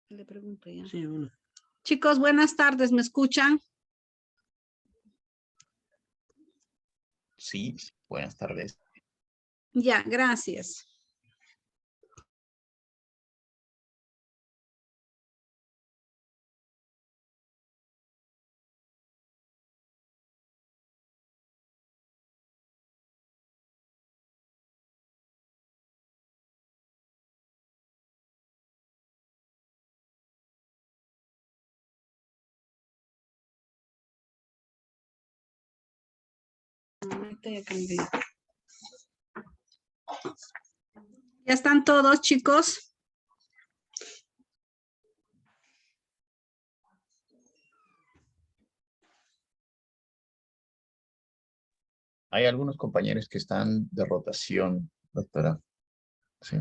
Le pregunto ya. Sí, uno. Chicos, buenas tardes, ¿me escuchan? Sí, buenas tardes. Ya, gracias. Ahorita ya cambié. ¿Ya están todos, chicos? Hay algunos compañeros que están de rotación, doctora. Sí.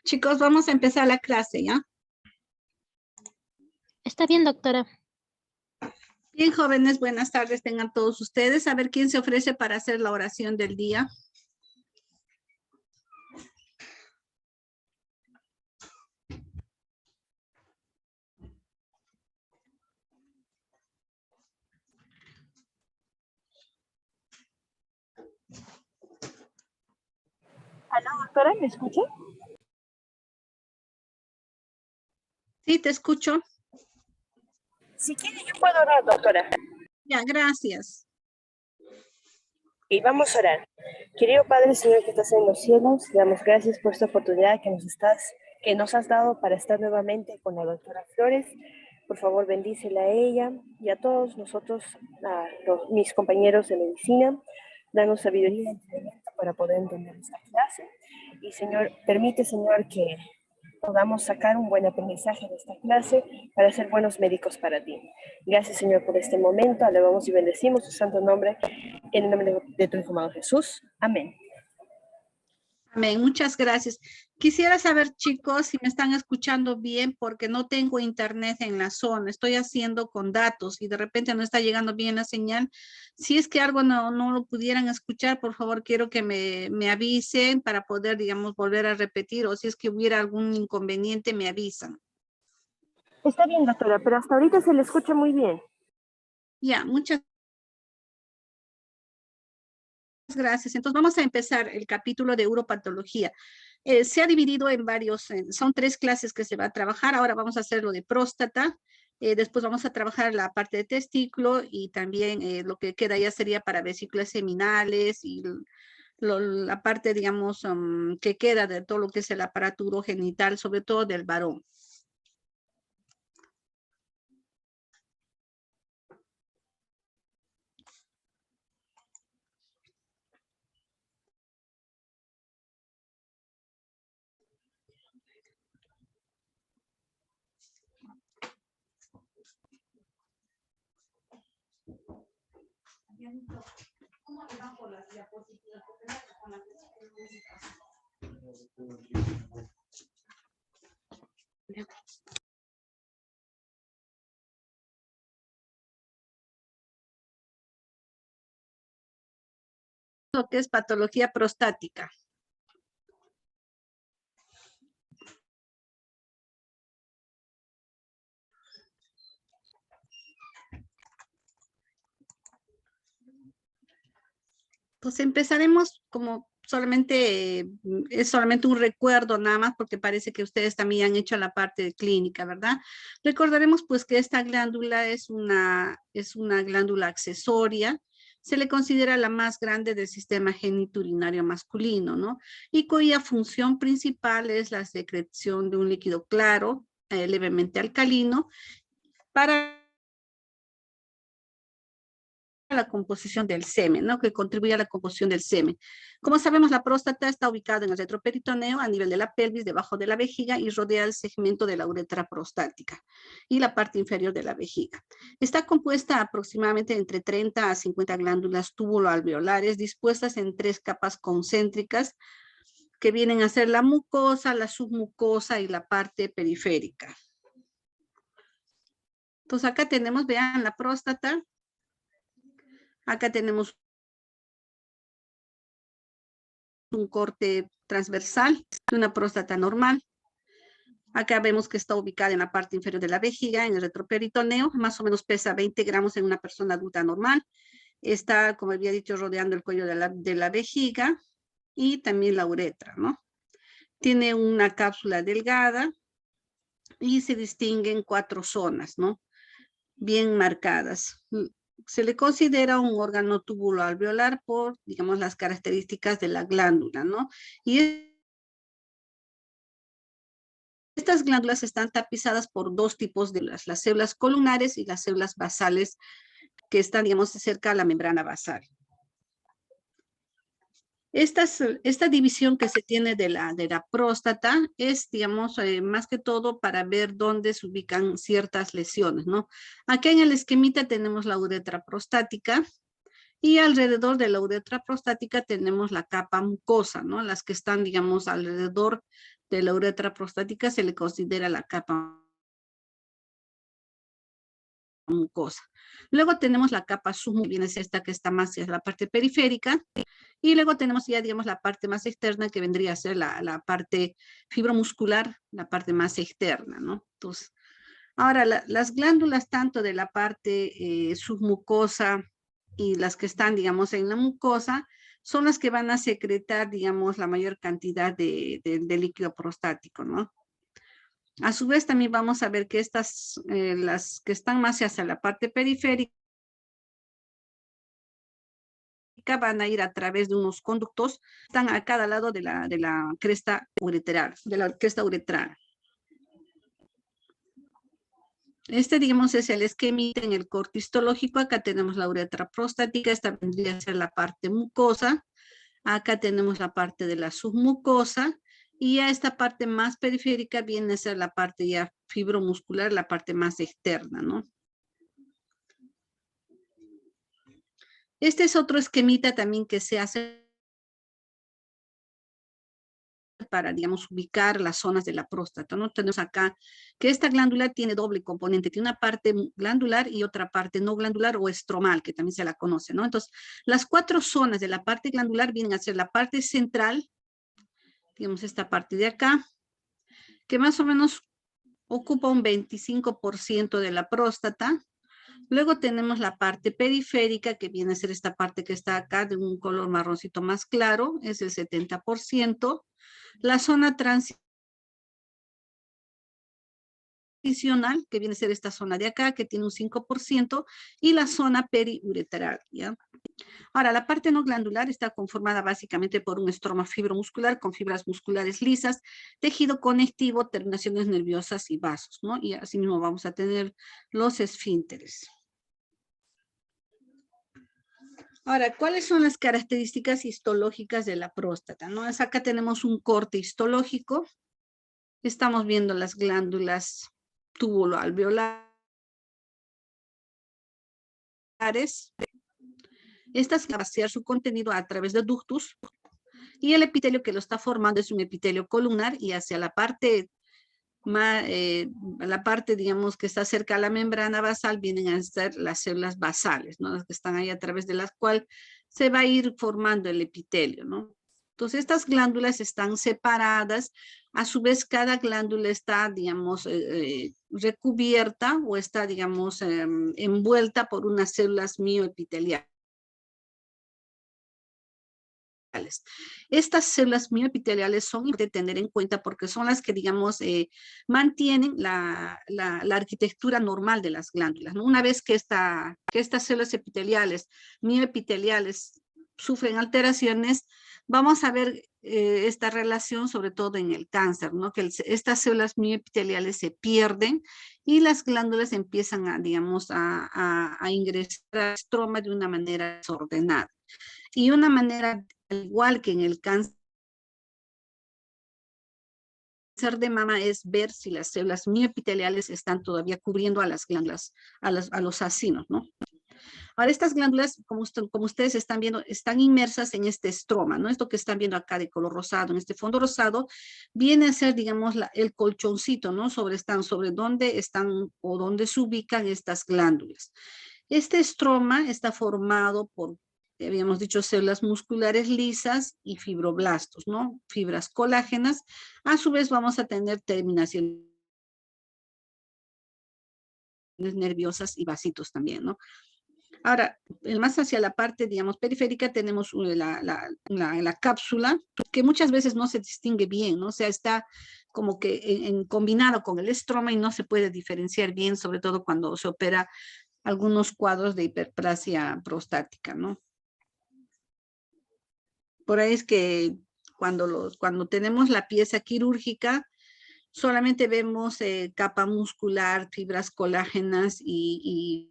Chicos, vamos a empezar la clase, ¿ya? Está bien, doctora. Bien, jóvenes, buenas tardes tengan todos ustedes. A ver quién se ofrece para hacer la oración del día. ¿Aló, doctora? ¿Me escucha? Sí, te escucho. Si quiere, yo puedo orar, doctora. Ya, gracias. Y vamos a orar. Querido Padre, Señor que estás en los cielos, te damos gracias por esta oportunidad que nos has dado para estar nuevamente con la doctora Flores. Por favor, bendícela a ella y a todos nosotros, mis compañeros de medicina. Danos sabiduría y entendimiento para poder entender esta clase. Y Señor, permite, Señor, que podamos sacar un buen aprendizaje de esta clase para ser buenos médicos para ti. Gracias, Señor, por este momento. Alabamos y bendecimos tu santo nombre en el nombre de tu Hijo amado Jesús. Amén. Amén, muchas gracias. Quisiera saber, chicos, si me están escuchando bien porque no tengo internet en la zona. Estoy haciendo con datos y de repente no está llegando bien la señal. Si es que algo no lo pudieran escuchar, por favor, quiero que me avisen para poder, digamos, volver a repetir o si es que hubiera algún inconveniente, me avisan. Está bien, doctora, pero hasta ahorita se le escucha muy bien. Ya, muchas gracias. Entonces vamos a empezar el capítulo de uropatología. Se ha dividido en varios, son 3 clases que se va a trabajar. Ahora vamos a hacer lo de próstata. Después vamos a trabajar la parte de testículo y también lo que queda ya sería para vesículas seminales y la parte, digamos, que queda de todo lo que es el aparato urogenital, sobre todo del varón. ¿Cómo le van por las diapositivas? Lo que es patología prostática. Pues empezaremos como solamente, es solamente un recuerdo nada más porque parece que ustedes también han hecho la parte de clínica, ¿verdad? Recordaremos pues que esta glándula es una glándula accesoria, se le considera la más grande del sistema genitourinario masculino, ¿no? Y cuya función principal es la secreción de un líquido claro, levemente alcalino, para la composición del semen, ¿no? Que contribuye a la composición del semen. Como sabemos, la próstata está ubicada en el retroperitoneo, a nivel de la pelvis, debajo de la vejiga, y rodea el segmento de la uretra prostática y la parte inferior de la vejiga. Está compuesta aproximadamente entre 30 a 50 glándulas túbulo-alveolares dispuestas en 3 capas concéntricas que vienen a ser la mucosa, la submucosa y la parte periférica. Entonces acá tenemos, vean, la próstata. Acá tenemos un corte transversal de una próstata normal. Acá vemos que está ubicada en la parte inferior de la vejiga, en el retroperitoneo, más o menos pesa 20 gramos en una persona adulta normal. Está, como había dicho, rodeando el cuello de la vejiga y también la uretra, ¿no? Tiene una cápsula delgada y se distinguen 4 zonas, ¿no? Bien marcadas. Se le considera un órgano tubulo-alveolar por, digamos, las características de la glándula, ¿no? Y estas glándulas están tapizadas por 2 tipos de las células columnares y las células basales que están, digamos, cerca a la membrana basal. Esta división que se tiene de la próstata es, digamos, más que todo para ver dónde se ubican ciertas lesiones, ¿no? Aquí en el esquemita tenemos la uretra prostática y alrededor de la uretra prostática tenemos la capa mucosa, ¿no? Las que están, digamos, alrededor de la uretra prostática se le considera la capa mucosa. Luego tenemos la capa submucosa, viene a ser esta que está más hacia la parte periférica, y luego tenemos ya, digamos, la parte más externa que vendría a ser la parte fibromuscular, la parte más externa, ¿no? Entonces, ahora las glándulas tanto de la parte submucosa y las que están, digamos, en la mucosa, son las que van a secretar, digamos, la mayor cantidad de líquido prostático, ¿no? A su vez, también vamos a ver que estas, las que están más hacia la parte periférica, van a ir a través de unos conductos, están a cada lado de la cresta uretral, Este, digamos, es el esquemita en el corte histológico. Acá tenemos la uretra prostática, esta vendría a ser la parte mucosa. Acá tenemos la parte de la submucosa. Y a esta parte más periférica viene a ser la parte ya fibromuscular, la parte más externa, ¿no? Este es otro esquemita también que se hace para, digamos, ubicar las zonas de la próstata, ¿no? Tenemos acá que esta glándula tiene doble componente, tiene una parte glandular y otra parte no glandular o estromal, que también se la conoce, ¿no? Entonces, las 4 zonas de la parte glandular vienen a ser la parte central, digamos, esta parte de acá, que más o menos ocupa un 25% de la próstata. Luego tenemos la parte periférica, que viene a ser esta parte que está acá, de un color marroncito más claro, es el 70%. La zona transicional, que viene a ser esta zona de acá, que tiene un 5%, y la zona periuretral, ¿ya? Ahora, la parte no glandular está conformada básicamente por un estroma fibromuscular con fibras musculares lisas, tejido conectivo, terminaciones nerviosas y vasos, ¿no? Y asimismo vamos a tener los esfínteres. Ahora, ¿cuáles son las características histológicas de la próstata? ¿No? Acá tenemos un corte histológico. Estamos viendo las glándulas túbulo-alveolares. Estas van a vaciar su contenido a través de ductus. Y el epitelio que lo está formando es un epitelio columnar y hacia la parte digamos, que está cerca a la membrana basal, vienen a ser las células basales, ¿no? Las que están ahí a través de las cuales se va a ir formando el epitelio, ¿no? Entonces, estas glándulas están separadas, a su vez cada glándula está, digamos, recubierta o está, digamos, envuelta por unas células mioepiteliales. Estas células mioepiteliales son importantes tener en cuenta porque son las que, digamos, mantienen la arquitectura normal de las glándulas, ¿no? Una vez que estas células epiteliales, mioepiteliales, sufren alteraciones, vamos a ver esta relación sobre todo en el cáncer, ¿no? Que estas células mioepiteliales se pierden y las glándulas empiezan a, digamos, a ingresar al estroma de una manera desordenada. Y una manera, al igual que en el cáncer de mama, es ver si las células mioepiteliales están todavía cubriendo a las glándulas, a los acinos, ¿no? Ahora, estas glándulas, como ustedes están viendo, están inmersas en este estroma, ¿no? Esto que están viendo acá de color rosado, en este fondo rosado, viene a ser, digamos, el colchoncito, ¿no? Sobre dónde están o dónde se ubican estas glándulas. Este estroma está formado por, habíamos dicho, células musculares lisas y fibroblastos, ¿no? Fibras colágenas. A su vez vamos a tener terminaciones nerviosas y vasitos también, ¿no? Ahora, más hacia la parte, digamos, periférica, tenemos la cápsula, que muchas veces no se distingue bien, ¿no? O sea, está como que combinado con el estroma y no se puede diferenciar bien, sobre todo cuando se opera algunos cuadros de hiperplasia prostática, ¿no? Por ahí es que cuando tenemos la pieza quirúrgica, solamente vemos capa muscular, fibras colágenas y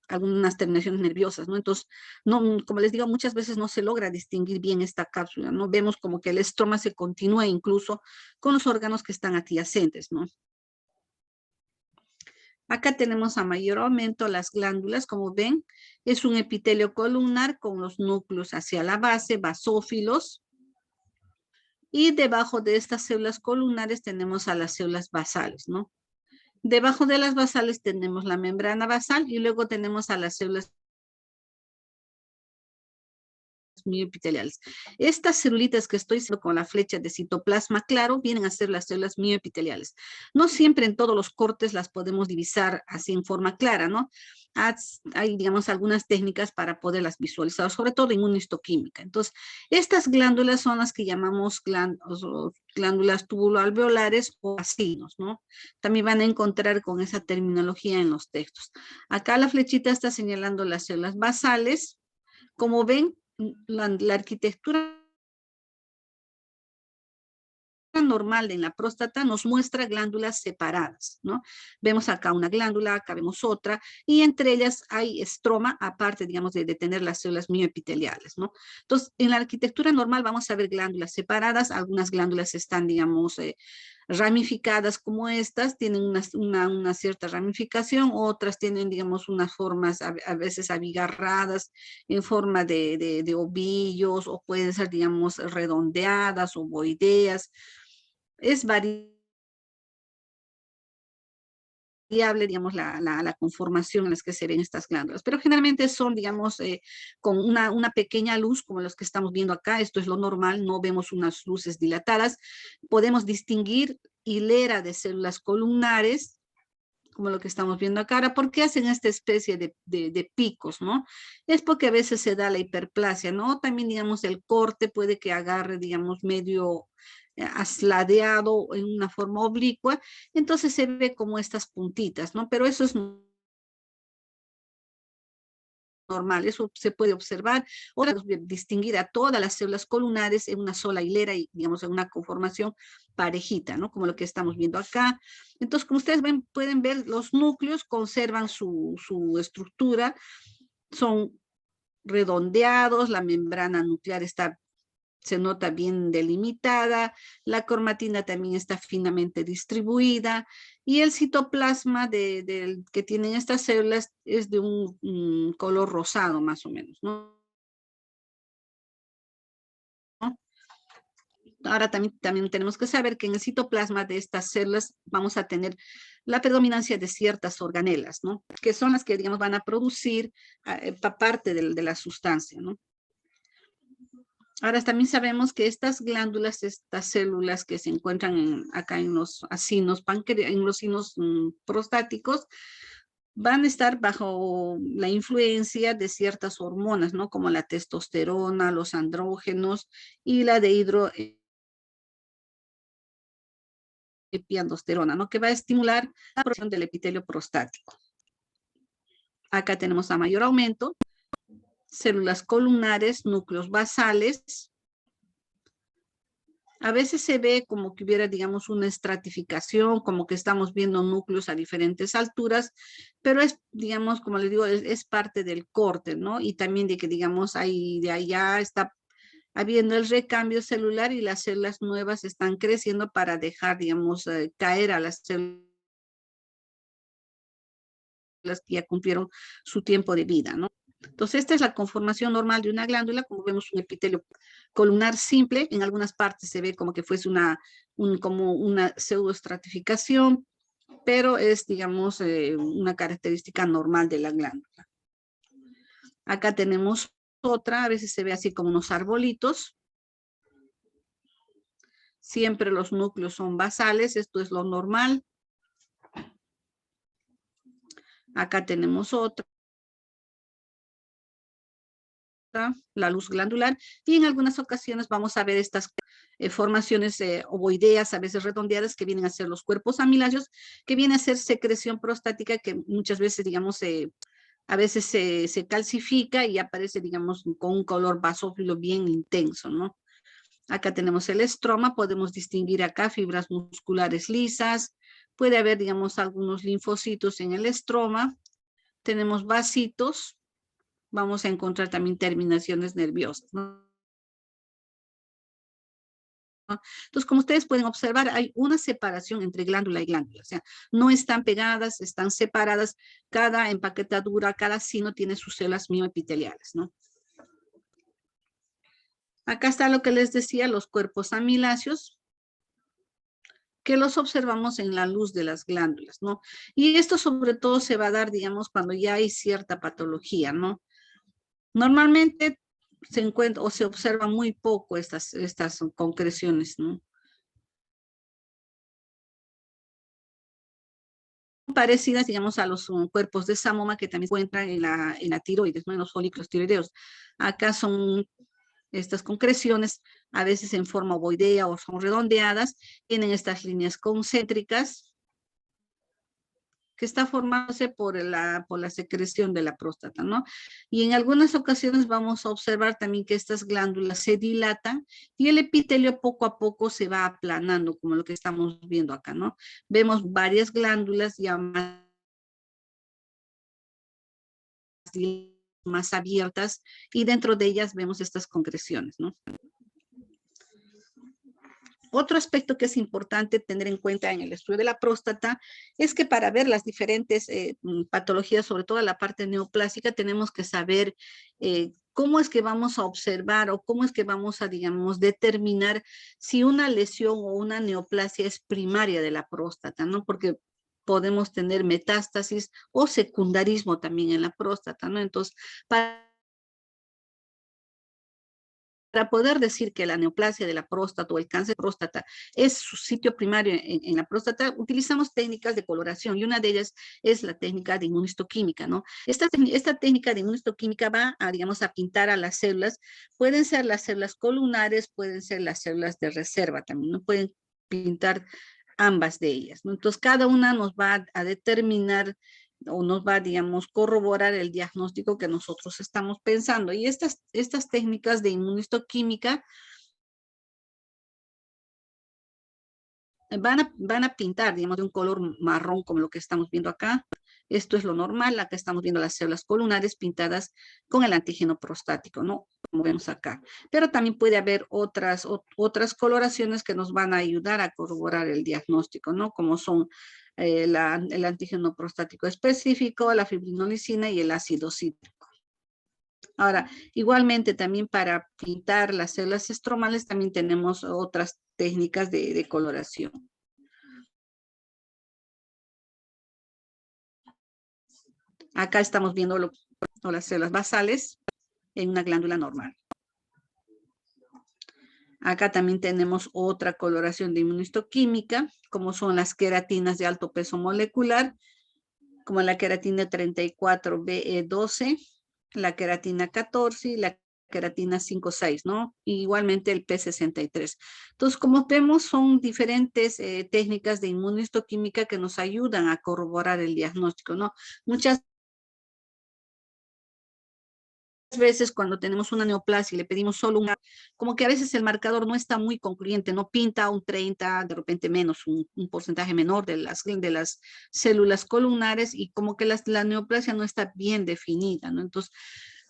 algunas terminaciones nerviosas, ¿no? Entonces, no, como les digo, muchas veces no se logra distinguir bien esta cápsula, ¿no? Vemos como que el estroma se continúa incluso con los órganos que están adyacentes, ¿no? Acá tenemos a mayor aumento las glándulas, como ven, es un epitelio columnar con los núcleos hacia la base, basófilos, y debajo de estas células columnares tenemos a las células basales, ¿no? Debajo de las basales tenemos la membrana basal y luego tenemos a las células mioepiteliales. Estas celulitas que estoy haciendo con la flecha de citoplasma claro vienen a ser las células mioepiteliales. No siempre en todos los cortes las podemos divisar así en forma clara, ¿no? Hay, digamos, algunas técnicas para poderlas visualizar, sobre todo en inmunohistoquímica. Entonces, estas glándulas son las que llamamos glándulas tubuloalveolares o acinos, ¿no? También van a encontrar con esa terminología en los textos. Acá la flechita está señalando las células basales. Como ven, la arquitectura normal en la próstata nos muestra glándulas separadas, ¿no? Vemos acá una glándula, acá vemos otra, y entre ellas hay estroma, aparte, digamos, de tener las células mioepiteliales, ¿no? Entonces, en la arquitectura normal vamos a ver glándulas separadas, algunas glándulas están, digamos, ramificadas como estas, tienen una cierta ramificación, otras tienen, digamos, unas formas a veces abigarradas en forma de ovillos, o pueden ser, digamos, redondeadas, ovoideas. Es variable, digamos, la conformación en las que se ven estas glándulas, pero generalmente son, digamos, con una pequeña luz, como los que estamos viendo acá. Esto es lo normal, no vemos unas luces dilatadas. Podemos distinguir hilera de células columnares, como lo que estamos viendo acá. Ahora, ¿por qué hacen esta especie de picos, no? Es porque a veces se da la hiperplasia, ¿no? También, digamos, el corte puede que agarre, digamos, medio asladeado en una forma oblicua, entonces se ve como estas puntitas, ¿no? Pero eso es normal, eso se puede observar. Ahora, distinguir a todas las células columnares en una sola hilera y, digamos, en una conformación parejita, ¿no? Como lo que estamos viendo acá. Entonces, como ustedes ven, pueden ver, los núcleos conservan su estructura, son redondeados, la membrana nuclear se nota bien delimitada, la cromatina también está finamente distribuida, y el citoplasma que tienen estas células es de un color rosado más o menos, ¿no? Ahora también tenemos que saber que en el citoplasma de estas células vamos a tener la predominancia de ciertas organelas, ¿no? Que son las que, digamos, van a producir parte de la sustancia, ¿no? Ahora también sabemos que estas glándulas, estas células que se encuentran acá en los acinos prostáticos, van a estar bajo la influencia de ciertas hormonas, ¿no? Como la testosterona, los andrógenos y la de hidroepiandrosterona, ¿no? Que va a estimular la producción del epitelio prostático. Acá tenemos a mayor aumento, células columnares, núcleos basales. A veces se ve como que hubiera, digamos, una estratificación, como que estamos viendo núcleos a diferentes alturas, pero es, digamos, como les digo, es parte del corte, ¿no? Y también de que, digamos, ahí de allá está habiendo el recambio celular y las células nuevas están creciendo para dejar, digamos, caer a las células que ya cumplieron su tiempo de vida, ¿no? Entonces, esta es la conformación normal de una glándula, como vemos un epitelio columnar simple, en algunas partes se ve como que fuese como una pseudoestratificación, pero es, digamos, una característica normal de la glándula. Acá tenemos otra, a veces se ve así como unos arbolitos. Siempre los núcleos son basales, esto es lo normal. Acá tenemos otra, la luz glandular, y en algunas ocasiones vamos a ver estas formaciones ovoideas, a veces redondeadas, que vienen a ser los cuerpos amiláceos, que viene a ser secreción prostática, que muchas veces, digamos, a veces se calcifica y aparece, digamos, con un color basófilo bien intenso, ¿no? Acá tenemos el estroma, podemos distinguir acá fibras musculares lisas, puede haber, digamos, algunos linfocitos en el estroma, tenemos vasitos, vamos a encontrar también terminaciones nerviosas, ¿no? Entonces, como ustedes pueden observar, hay una separación entre glándula y glándula, o sea, no están pegadas, están separadas, cada empaquetadura, cada sino tiene sus células mioepiteliales, ¿no? Acá está lo que les decía, los cuerpos amiláceos, que los observamos en la luz de las glándulas, ¿no? Y esto sobre todo se va a dar, digamos, cuando ya hay cierta patología, ¿no? Normalmente se encuentra o se observa muy poco estas concreciones, ¿no? Parecidas, digamos, a los cuerpos de Samoma que también se encuentran en la tiroides, ¿no? En los folículos tiroideos. Acá son estas concreciones, a veces en forma ovoidea o son redondeadas, tienen estas líneas concéntricas que está formándose por la secreción de la próstata, ¿no? Y en algunas ocasiones vamos a observar también que estas glándulas se dilatan y el epitelio poco a poco se va aplanando, como lo que estamos viendo acá, ¿no? Vemos varias glándulas ya más abiertas y dentro de ellas vemos estas concreciones, ¿no? Otro aspecto que es importante tener en cuenta en el estudio de la próstata es que para ver las diferentes patologías, sobre todo la parte neoplásica, tenemos que saber cómo es que vamos a observar o cómo es que vamos a, digamos, determinar si una lesión o una neoplasia es primaria de la próstata, ¿no? Porque podemos tener metástasis o secundarismo también en la próstata, ¿no? Entonces, para poder decir que la neoplasia de la próstata o el cáncer de próstata es su sitio primario en la próstata, utilizamos técnicas de coloración y una de ellas es la técnica de inmunistoquímica, ¿no? Esta técnica de inmunistoquímica va a, digamos, a pintar a las células. Pueden ser las células columnares, pueden ser las células de reserva también, ¿no? Pueden pintar ambas de ellas, ¿no? Entonces, cada una nos va a determinar o nos va, digamos, corroborar el diagnóstico que nosotros estamos pensando. Y estas técnicas de inmunistoquímica van a pintar, digamos, de un color marrón como lo que estamos viendo acá. Esto es lo normal. Acá estamos viendo las células columnares pintadas con el antígeno prostático, ¿no? Como vemos acá. Pero también puede haber otras coloraciones que nos van a ayudar a corroborar el diagnóstico, ¿no? Como son el antígeno prostático específico, la fibrinolicina y el ácido cítrico. Ahora, igualmente también para pintar las células estromales también tenemos otras técnicas de coloración. Acá estamos viendo las células basales en una glándula normal. Acá también tenemos otra coloración de inmunistoquímica, como son las queratinas de alto peso molecular. como la queratina 34BE12, la queratina 14 y la queratina 5,6, ¿no? Y igualmente el P63. Entonces, como vemos, son diferentes técnicas de inmunohistoquímica que nos ayudan a corroborar el diagnóstico, ¿no? Muchas veces cuando tenemos una neoplasia y le pedimos solo una, como que a veces el marcador no está muy concluyente, no pinta un 30, de repente menos, un porcentaje menor de las células columnares y como que la neoplasia no está bien definida, ¿no? Entonces,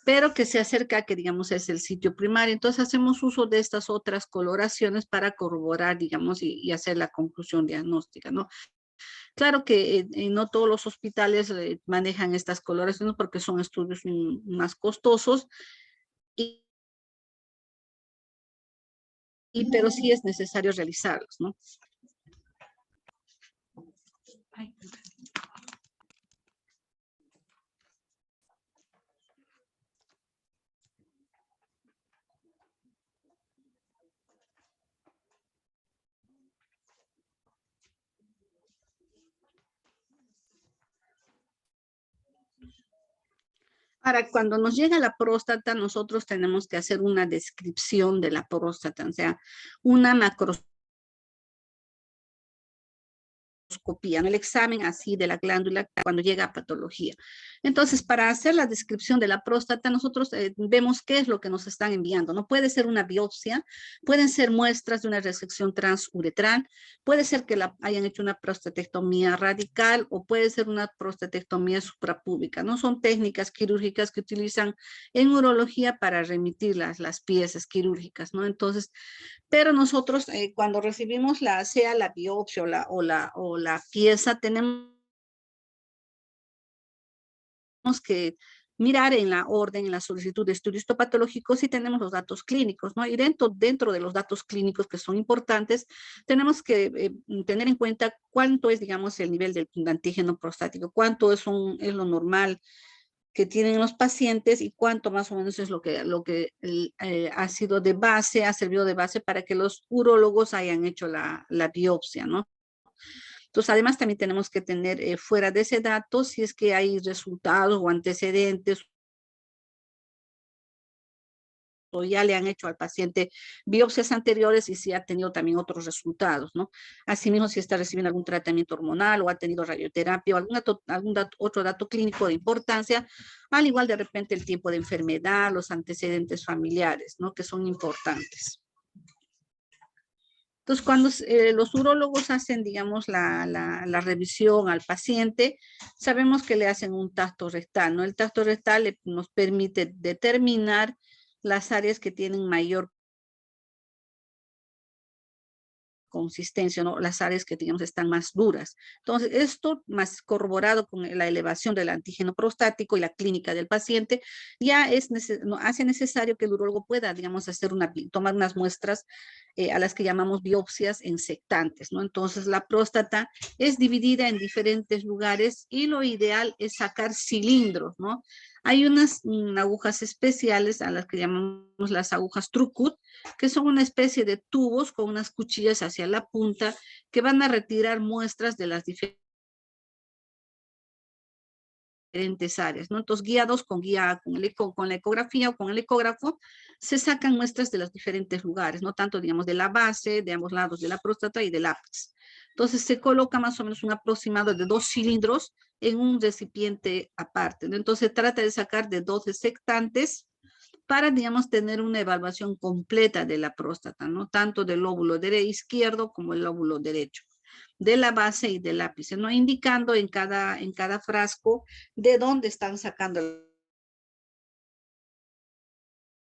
pero que se acerca a que, digamos, es el sitio primario. Entonces, hacemos uso de estas otras coloraciones para corroborar, digamos, y hacer la conclusión diagnóstica, ¿no? Claro que no todos los hospitales manejan estas coloraciones porque son estudios más costosos, y, pero sí es necesario realizarlos, ¿no? Ay. Ahora, cuando nos llega la próstata, nosotros tenemos que hacer una descripción de la próstata, o sea, una macroscopía, ¿no? El examen así de la glándula cuando llega a patología. Entonces, para hacer la descripción de la próstata, nosotros vemos qué es lo que nos están enviando. No puede ser una biopsia, pueden ser muestras de una resección transuretral, puede ser que hayan hecho una prostatectomía radical o puede ser una prostatectomía suprapúbica, ¿no? Son técnicas quirúrgicas que utilizan en urología para remitir las piezas quirúrgicas, ¿no? Entonces, pero nosotros cuando recibimos sea la biopsia o la pieza, tenemos que mirar en la orden, en la solicitud de estudio histopatológico, si tenemos los datos clínicos, ¿no? Y dentro de los datos clínicos que son importantes, tenemos que tener en cuenta cuánto es, digamos, el nivel del antígeno prostático, cuánto es lo normal que tienen los pacientes y cuánto más o menos es lo que ha sido de base, ha servido de base para que los urólogos hayan hecho la biopsia, ¿no? Entonces, además también tenemos que tener fuera de ese dato si es que hay resultados o antecedentes o ya le han hecho al paciente biopsias anteriores y si ha tenido también otros resultados, ¿no? Asimismo, si está recibiendo algún tratamiento hormonal o ha tenido radioterapia o otro dato clínico de importancia, al igual de repente el tiempo de enfermedad, los antecedentes familiares, ¿no? Que son importantes. Entonces, cuando los urólogos hacen, digamos, la revisión al paciente, sabemos que le hacen un tacto rectal, ¿no? El tacto rectal nos permite determinar las áreas que tienen mayor consistencia, ¿no? Las áreas que, digamos, están más duras. Entonces, esto más corroborado con la elevación del antígeno prostático y la clínica del paciente, ya hace necesario que el urólogo pueda, digamos, tomar unas muestras a las que llamamos biopsias ensectantes, ¿no? Entonces, la próstata es dividida en diferentes lugares y lo ideal es sacar cilindros, ¿no? Hay unas agujas especiales a las que llamamos las agujas Trucut, que son una especie de tubos con unas cuchillas hacia la punta que van a retirar muestras de las diferentes áreas, ¿no? Entonces, guiados con la ecografía o con el ecógrafo, se sacan muestras de los diferentes lugares, ¿no? Tanto, digamos, de la base, de ambos lados de la próstata y del ápice. Entonces, se coloca más o menos un aproximado de 2 cilindros en un recipiente aparte, ¿no? Entonces, se trata de sacar de 12 sectantes para, digamos, tener una evaluación completa de la próstata, ¿no? Tanto del lóbulo izquierdo como el lóbulo derecho, de la base y del ápice, ¿no? Indicando en cada frasco de dónde están sacando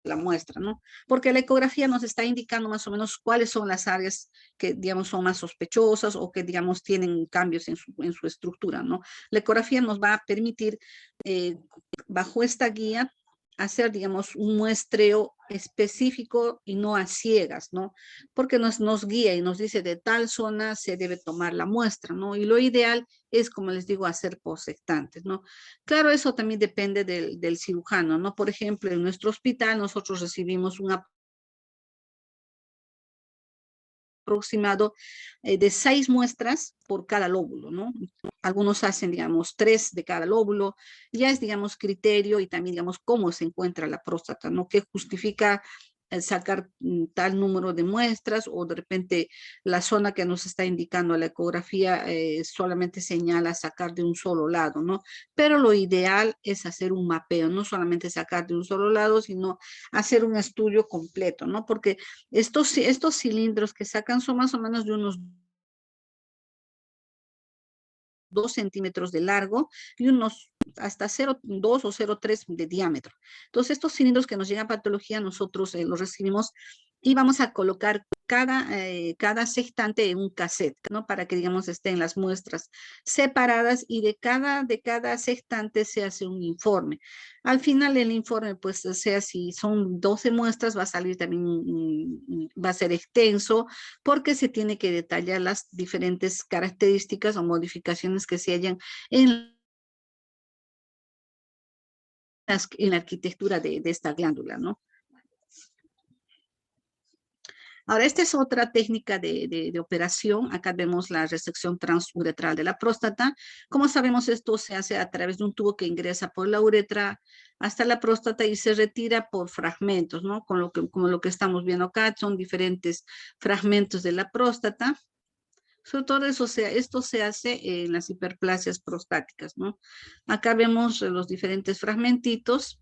la muestra, ¿no? Porque la ecografía nos está indicando más o menos cuáles son las áreas que, digamos, son más sospechosas o que, digamos, tienen cambios en su estructura, ¿no? La ecografía nos va a permitir, bajo esta guía, hacer, digamos, un muestreo específico y no a ciegas, ¿no? Porque nos guía y nos dice de tal zona se debe tomar la muestra, ¿no? Y lo ideal es, como les digo, hacer posectantes, ¿no? Claro, eso también depende del cirujano, ¿no? Por ejemplo, en nuestro hospital nosotros recibimos una aproximado de 6 muestras por cada lóbulo, ¿no? Algunos hacen, digamos, 3 de cada lóbulo. Ya es, digamos, criterio y también, digamos, cómo se encuentra la próstata, ¿no? ¿Qué justifica sacar tal número de muestras o de repente la zona que nos está indicando la ecografía solamente señala sacar de un solo lado, ¿no? Pero lo ideal es hacer un mapeo, no solamente sacar de un solo lado, sino hacer un estudio completo, ¿no? Porque estos cilindros que sacan son más o menos de unos 2 centímetros de largo y unos hasta 0,2 o 0,3 de diámetro. Entonces, estos cilindros que nos llegan a patología, nosotros los recibimos y vamos a colocar cada sextante en un cassette, ¿no? Para que, digamos, estén las muestras separadas y de cada sextante se hace un informe. Al final el informe, pues, o sea, si son 12 muestras, va a salir también, va a ser extenso, porque se tiene que detallar las diferentes características o modificaciones que se hallan en la arquitectura de esta glándula, ¿no? Ahora, esta es otra técnica de operación. Acá vemos la resección transuretral de la próstata. Como sabemos, esto se hace a través de un tubo que ingresa por la uretra hasta la próstata y se retira por fragmentos, ¿no? Como lo que estamos viendo acá, son diferentes fragmentos de la próstata. Sobre todo esto se hace en las hiperplasias prostáticas, ¿no? Acá vemos los diferentes fragmentitos.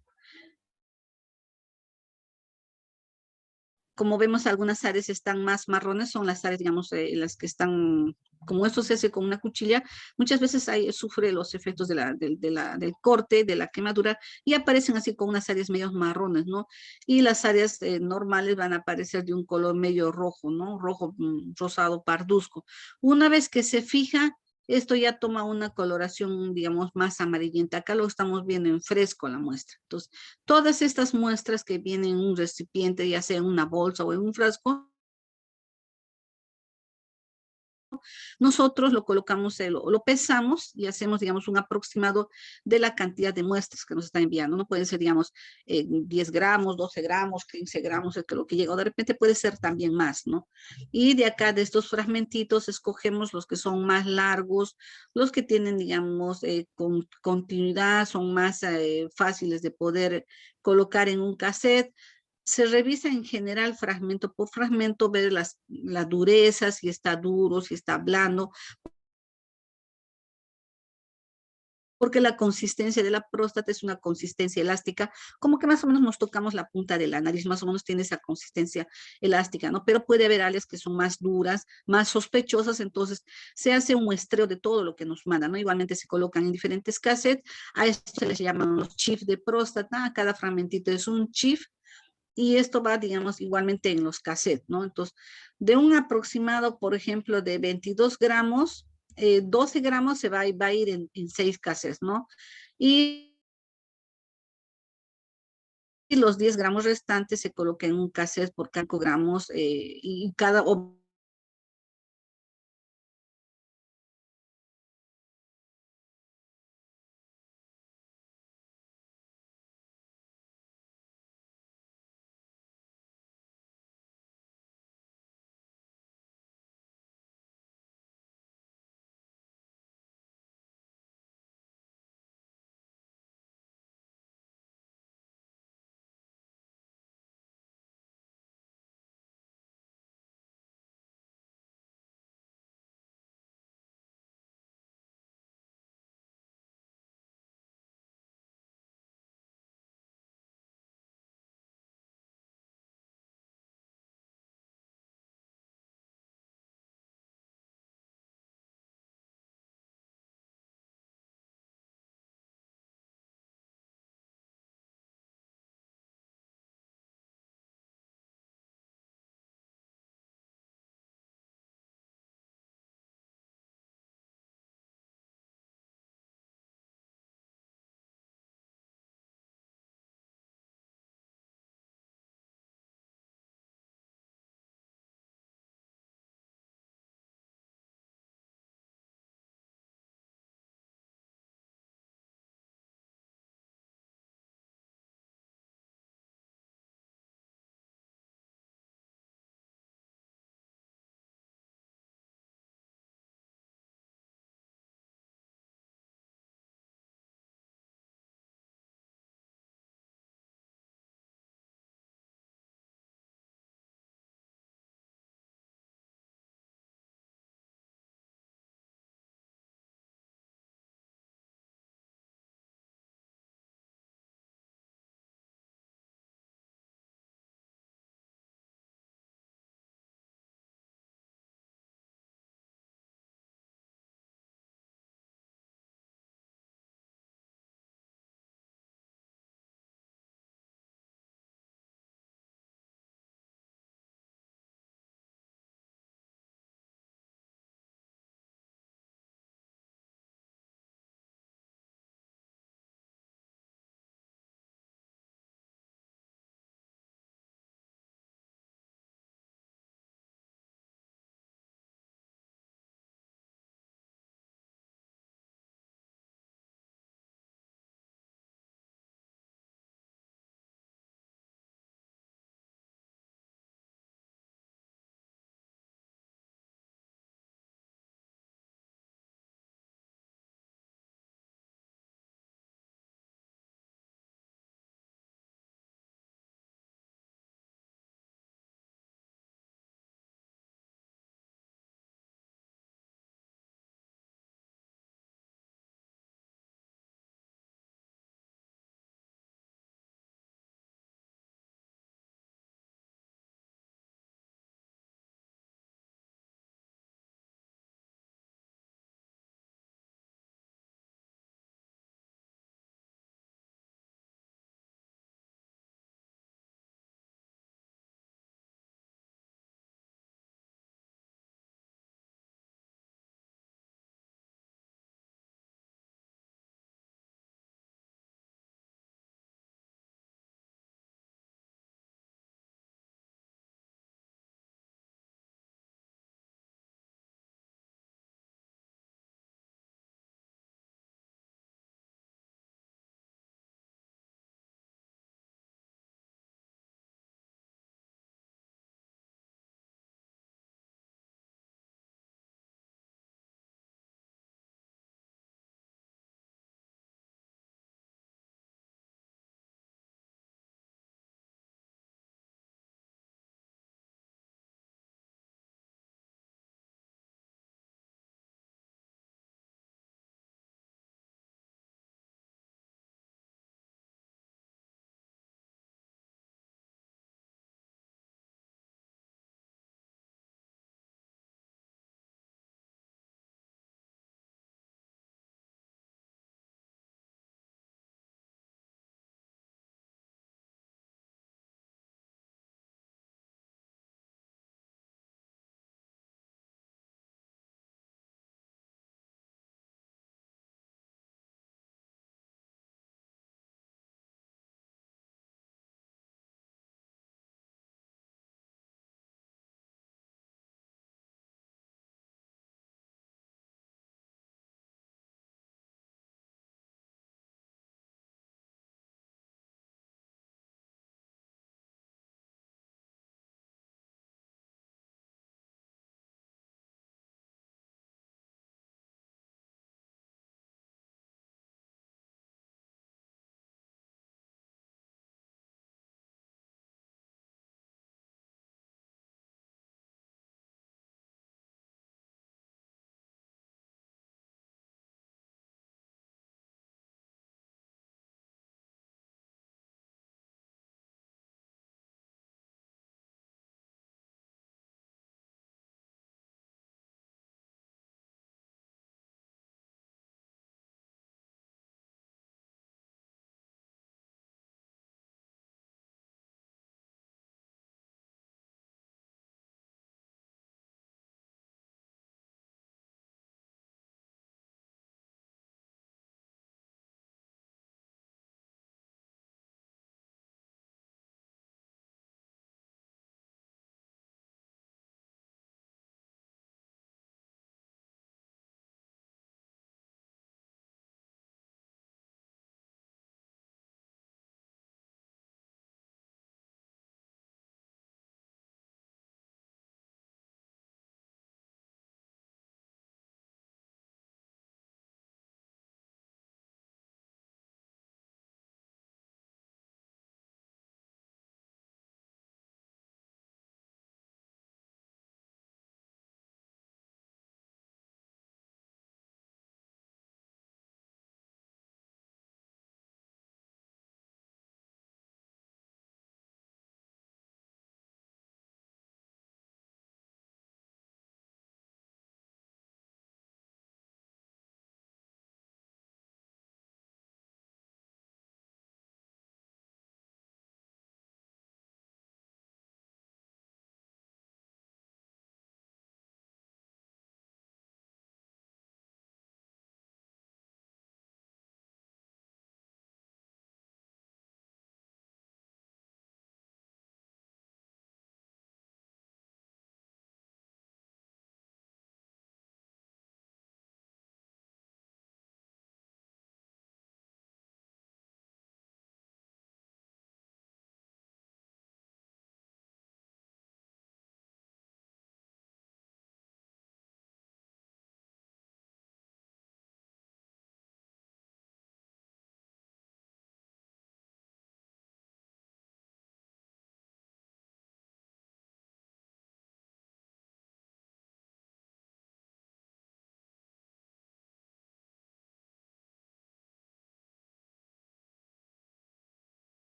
Como vemos, algunas áreas están más marrones, son las áreas, digamos, las que están, como esto se hace con una cuchilla, muchas veces sufre los efectos del corte, de la quemadura, y aparecen así con unas áreas medio marrones, ¿no? Y las áreas normales van a aparecer de un color medio rojo, ¿no? Rojo, rosado, parduzco. Una vez que se fija, esto ya toma una coloración, digamos, más amarillenta. Acá lo estamos viendo en fresco la muestra. Entonces, todas estas muestras que vienen en un recipiente, ya sea en una bolsa o en un frasco, nosotros lo colocamos, lo pesamos y hacemos, digamos, un aproximado de la cantidad de muestras que nos está enviando. No pueden ser, digamos, 10 gramos, 12 gramos, 15 gramos, es que lo que llega, o de repente puede ser también más, ¿no? Y de acá, de estos fragmentitos, escogemos los que son más largos, los que tienen, digamos, continuidad, son más fáciles de poder colocar en un cassette. Se revisa en general fragmento por fragmento, ver la dureza, si está duro, si está blando, porque la consistencia de la próstata es una consistencia elástica, como que más o menos nos tocamos la punta de la nariz, más o menos tiene esa consistencia elástica, ¿no? Pero puede haber áreas que son más duras, más sospechosas, entonces se hace un muestreo de todo lo que nos mandan, ¿no? Igualmente se colocan en diferentes cassettes, a esto se les llaman los chips de próstata, a cada fragmentito es un chip, y esto va, digamos, igualmente en los cassettes, ¿no? Entonces, de un aproximado, por ejemplo, de 22 gramos, 12 gramos va a ir en 6 cassettes, ¿no? Y los 10 gramos restantes se colocan en un cassette por cada gramos y cada,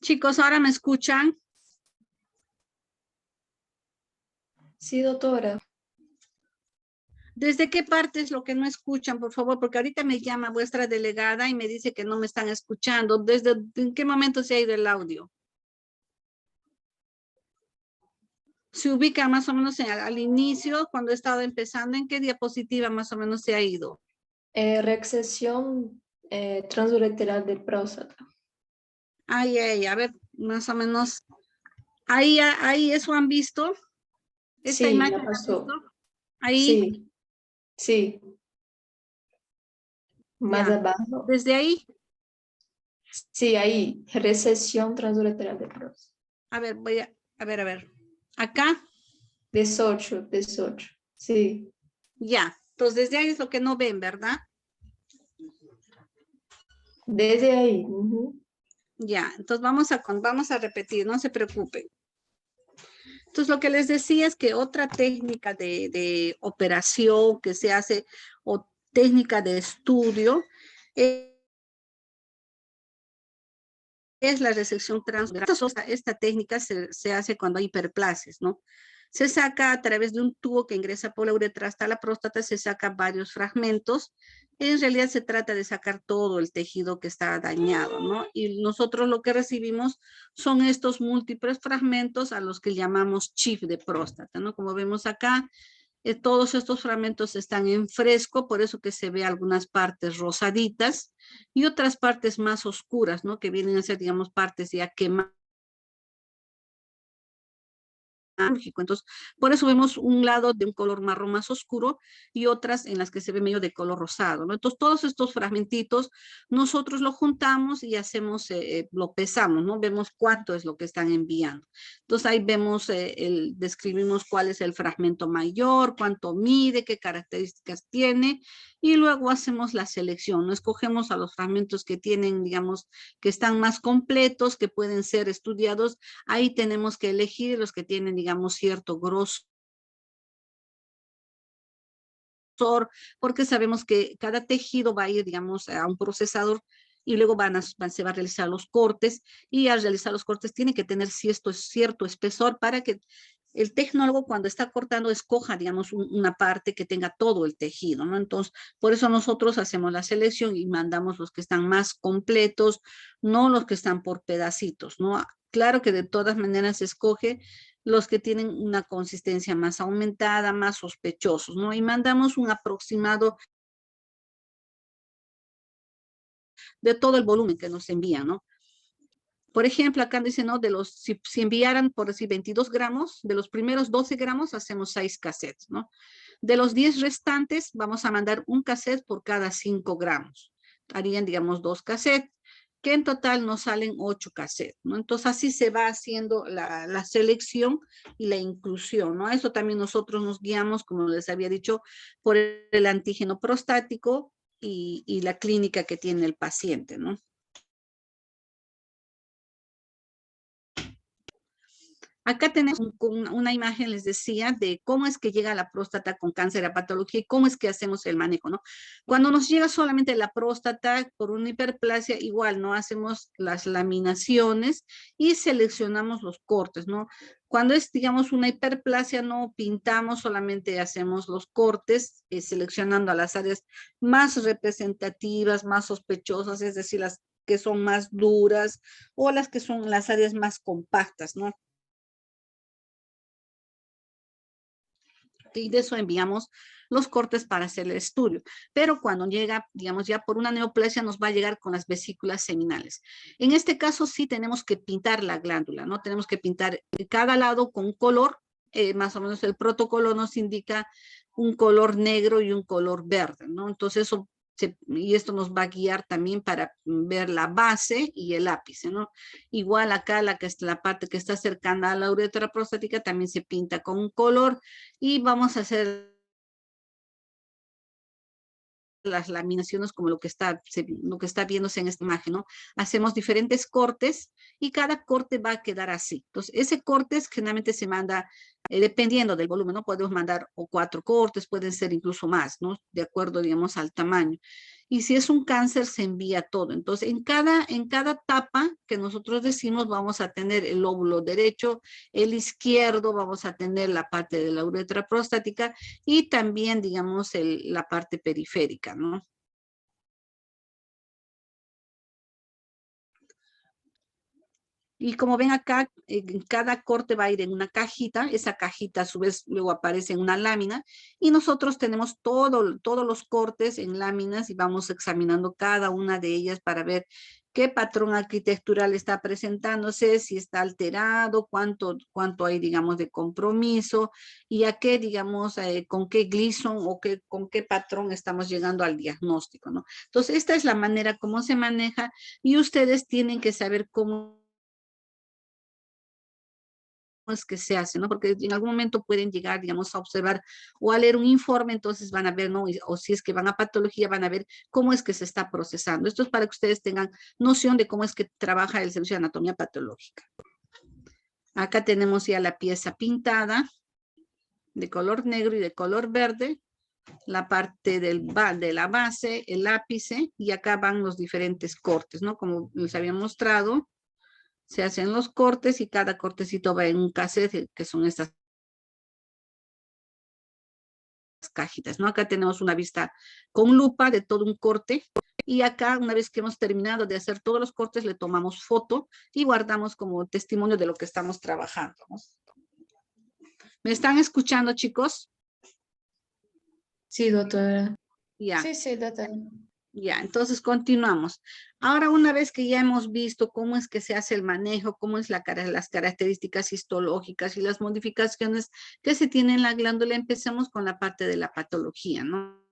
Chicos, ¿ahora me escuchan? Sí, doctora. ¿Desde qué parte es lo que no escuchan, por favor? Porque ahorita me llama vuestra delegada y me dice que no me están escuchando. ¿En qué momento se ha ido el audio? Se ubica más o menos al inicio, cuando he estado empezando, ¿en qué diapositiva más o menos se ha ido? Reexcesión transureteral de próstata. Ay, a ver, más o menos. Ahí eso han visto. Esta Sí, imagen ya han pasó. visto. Ahí, Sí, sí. Más ya. abajo. Desde ahí, Sí, ahí. Recesión transureteral de próstata. a ver, a ver. Acá, 18, 18. Sí. ya. Entonces, desde ahí es lo que no ven, ¿verdad? Desde ahí. Ujú. Ya, entonces vamos a repetir, no se preocupen. Entonces, lo que les decía es que otra técnica de operación que se hace, o técnica de estudio, es la resección transversal. Esta técnica se hace cuando hay hiperplasias, ¿no? Se saca a través de un tubo que ingresa por la uretra hasta la próstata, se saca varios fragmentos. En realidad se trata de sacar todo el tejido que está dañado, ¿no? Y nosotros lo que recibimos son estos múltiples fragmentos a los que llamamos chip de próstata, ¿no? Como vemos acá, todos estos fragmentos están en fresco, por eso que se ve algunas partes rosaditas y otras partes más oscuras, ¿no? Que vienen a ser, digamos, partes ya quemadas. Entonces, por eso vemos un lado de un color marrón más oscuro y otras en las que se ve medio de color rosado, ¿no? Entonces, todos estos fragmentitos nosotros lo juntamos y hacemos, lo pesamos, ¿no? Vemos cuánto es lo que están enviando. Entonces, ahí vemos, describimos cuál es el fragmento mayor, cuánto mide, qué características tiene, y luego hacemos la selección, ¿no? Escogemos a los fragmentos que tienen, digamos, que están más completos, que pueden ser estudiados. Ahí tenemos que elegir los que tienen, digamos, cierto grosor, porque sabemos que cada tejido va a ir, digamos, a un procesador y luego se va a realizar los cortes, y al realizar los cortes tiene que tener cierto espesor para que el tecnólogo cuando está cortando escoja, digamos, una parte que tenga todo el tejido, ¿no? Entonces, por eso nosotros hacemos la selección y mandamos los que están más completos, no los que están por pedacitos, ¿no? Claro que de todas maneras se escoge los que tienen una consistencia más aumentada, más sospechosos, ¿no? Y mandamos un aproximado de todo el volumen que nos envían, ¿no? Por ejemplo, acá dice, ¿no? Si enviaran, por decir, 22 gramos, de los primeros 12 gramos hacemos 6 cassettes, ¿no? De los 10 restantes vamos a mandar un cassette por cada 5 gramos. Harían, digamos, 2 cassettes, que en total nos salen 8 cassettes, ¿no? Entonces, así se va haciendo la selección y la inclusión, ¿no? A eso también nosotros nos guiamos, como les había dicho, por el antígeno prostático y la clínica que tiene el paciente, ¿no? Acá tenemos una imagen, les decía, de cómo es que llega la próstata con cáncer a patología y cómo es que hacemos el manejo, ¿no? Cuando nos llega solamente la próstata por una hiperplasia, igual, ¿no? Hacemos las laminaciones y seleccionamos los cortes, ¿no? Cuando es, digamos, una hiperplasia, no pintamos, solamente hacemos los cortes, seleccionando a las áreas más representativas, más sospechosas, es decir, las que son más duras o las que son las áreas más compactas, ¿no? Y de eso enviamos los cortes para hacer el estudio. Pero cuando llega, digamos, ya por una neoplasia, nos va a llegar con las vesículas seminales. En este caso sí tenemos que pintar la glándula, ¿no? Tenemos que pintar cada lado con color, más o menos el protocolo nos indica un color negro y un color verde, ¿no? Entonces eso y esto nos va a guiar también para ver la base y el ápice, ¿no? Igual acá la parte que está cercana a la uretra prostática también se pinta con un color, y vamos a hacer las laminaciones como lo que está viéndose en esta imagen, ¿no? Hacemos diferentes cortes y cada corte va a quedar así. Entonces, ese corte generalmente se manda, dependiendo del volumen, ¿no? Podemos mandar o 4 cortes, pueden ser incluso más, ¿no? De acuerdo, digamos, al tamaño. Y si es un cáncer, se envía todo. Entonces, en cada etapa que nosotros decimos, vamos a tener el lóbulo derecho, el izquierdo, vamos a tener la parte de la uretra prostática y también, digamos, la parte periférica, ¿no? Y como ven acá, cada corte va a ir en una cajita, esa cajita a su vez luego aparece en una lámina y nosotros tenemos todos los cortes en láminas y vamos examinando cada una de ellas para ver qué patrón arquitectural está presentándose, si está alterado, cuánto hay, digamos, de compromiso y a qué, digamos, con qué Gleason o con qué patrón estamos llegando al diagnóstico, ¿no? Entonces, esta es la manera como se maneja y ustedes tienen que saber cómo es que se hace, ¿no? Porque en algún momento pueden llegar, digamos, a observar o a leer un informe, entonces van a ver, ¿no? O si es que van a patología, van a ver cómo es que se está procesando. Esto es para que ustedes tengan noción de cómo es que trabaja el servicio de anatomía patológica. Acá tenemos ya la pieza pintada de color negro y de color verde, la parte de la base, el ápice, y acá van los diferentes cortes, ¿no? Como les había mostrado, se hacen los cortes y cada cortecito va en un cassette, que son estas cajitas, ¿no? Acá tenemos una vista con lupa de todo un corte y acá una vez que hemos terminado de hacer todos los cortes le tomamos foto y guardamos como testimonio de lo que estamos trabajando, ¿no? ¿Me están escuchando, chicos? Sí, doctora. Ya. Sí, doctora. Ya, entonces continuamos. Ahora, una vez que ya hemos visto cómo es que se hace el manejo, cómo es las características histológicas y las modificaciones que se tienen en la glándula, empecemos con la parte de la patología, ¿no?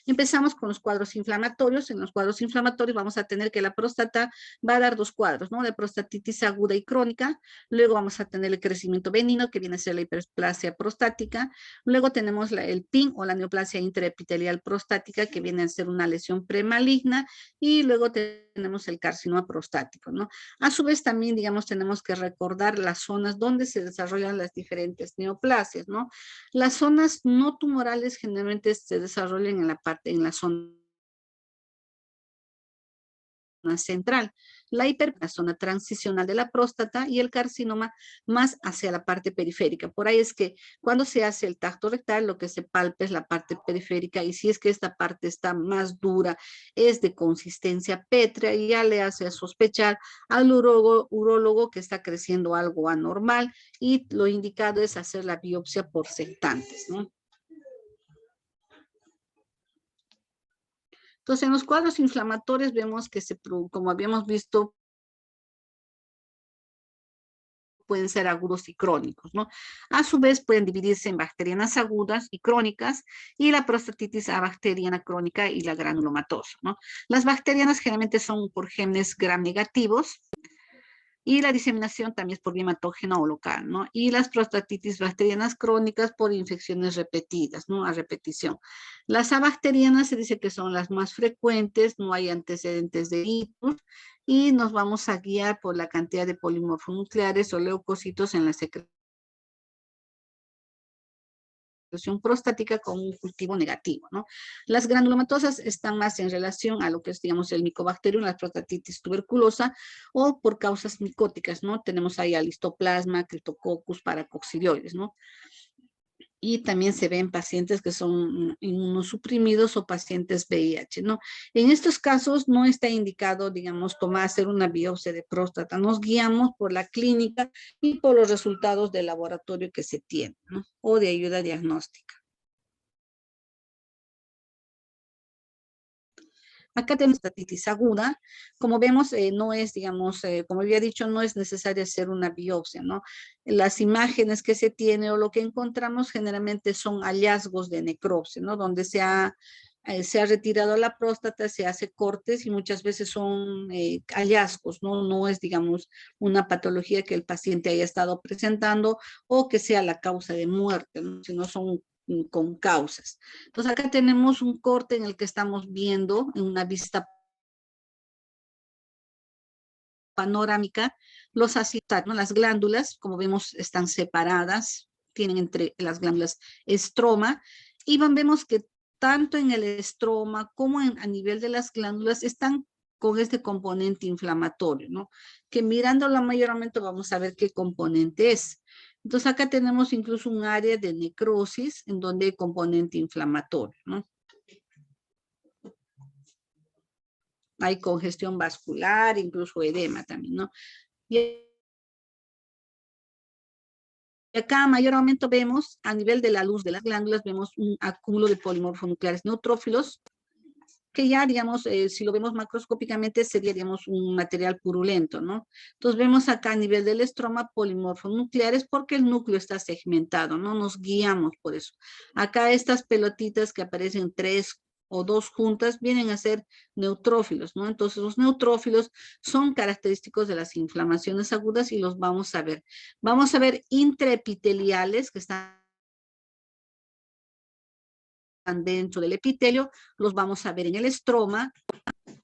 Empezamos con los cuadros inflamatorios. En los cuadros inflamatorios vamos a tener que la próstata va a dar dos cuadros, ¿no? De prostatitis aguda y crónica. Luego vamos a tener el crecimiento benigno, que viene a ser la hiperplasia prostática. Luego tenemos el PIN o la neoplasia intraepitelial prostática, que viene a ser una lesión premaligna. Y luego tenemos el carcinoma prostático, ¿no? A su vez también, digamos, tenemos que recordar las zonas donde se desarrollan las diferentes neoplasias, ¿no? Las zonas no tumorales generalmente se desarrollan en la zona central, la zona transicional de la próstata y el carcinoma más hacia la parte periférica. Por ahí es que cuando se hace el tacto rectal, lo que se palpa es la parte periférica y si es que esta parte está más dura, es de consistencia pétrea y ya le hace sospechar al urólogo que está creciendo algo anormal y lo indicado es hacer la biopsia por sectantes, ¿no? Entonces, en los cuadros inflamatorios vemos que como habíamos visto, pueden ser agudos y crónicos, ¿no? A su vez, pueden dividirse en bacterianas agudas y crónicas y la prostatitis abacteriana crónica y la granulomatosa, ¿no? Las bacterianas generalmente son por genes gram negativos, y la diseminación también es por vía hematógena o local, ¿no? Y las prostatitis bacterianas crónicas por infecciones repetidas, ¿no? A repetición. Las abacterianas se dice que son las más frecuentes, no hay antecedentes de ictus, y nos vamos a guiar por la cantidad de polimorfonucleares o leucocitos en la secreción prostática con un cultivo negativo, ¿no? Las granulomatosas están más en relación a lo que es, digamos, el micobacterium, la prostatitis tuberculosa, o por causas micóticas, ¿no? Tenemos ahí al histoplasma, Cryptococcus, paracoccidioides, ¿no? Y también se ven pacientes que son inmunosuprimidos o pacientes VIH, ¿no? En estos casos no está indicado, digamos, hacer una biopsia de próstata. Nos guiamos por la clínica y por los resultados del laboratorio que se tiene, ¿no? O de ayuda diagnóstica. Acá tenemos prostatitis aguda. Como vemos, no es, digamos, como había dicho, no es necesario hacer una biopsia, ¿no? Las imágenes que se tiene o lo que encontramos generalmente son hallazgos de necropsia, ¿no? Donde se ha retirado la próstata, se hace cortes y muchas veces son hallazgos, ¿no? No es, digamos, una patología que el paciente haya estado presentando o que sea la causa de muerte, ¿no? Sino son con causas. Entonces acá tenemos un corte en el que estamos viendo en una vista panorámica los acetatos, ¿no? Las glándulas, como vemos, están separadas, tienen entre las glándulas estroma, y vemos que tanto en el estroma como a nivel de las glándulas, están con este componente inflamatorio, ¿no? Que mirándolo mayormente vamos a ver qué componente es. Entonces acá tenemos incluso un área de necrosis en donde hay componente inflamatorio, ¿no? Hay congestión vascular, incluso edema también, ¿no? Y acá mayormente vemos, a nivel de la luz de las glándulas, vemos un acúmulo de polimorfonucleares neutrófilos, que ya, digamos, si lo vemos macroscópicamente, sería, digamos, un material purulento, ¿no? Entonces vemos acá a nivel del estroma polimorfonucleares porque el núcleo está segmentado, ¿no? Nos guiamos por eso. Acá estas pelotitas que aparecen 3 o 2 juntas vienen a ser neutrófilos, ¿no? Entonces los neutrófilos son característicos de las inflamaciones agudas y los vamos a ver. Vamos a ver intraepiteliales que están dentro del epitelio, los vamos a ver en el estroma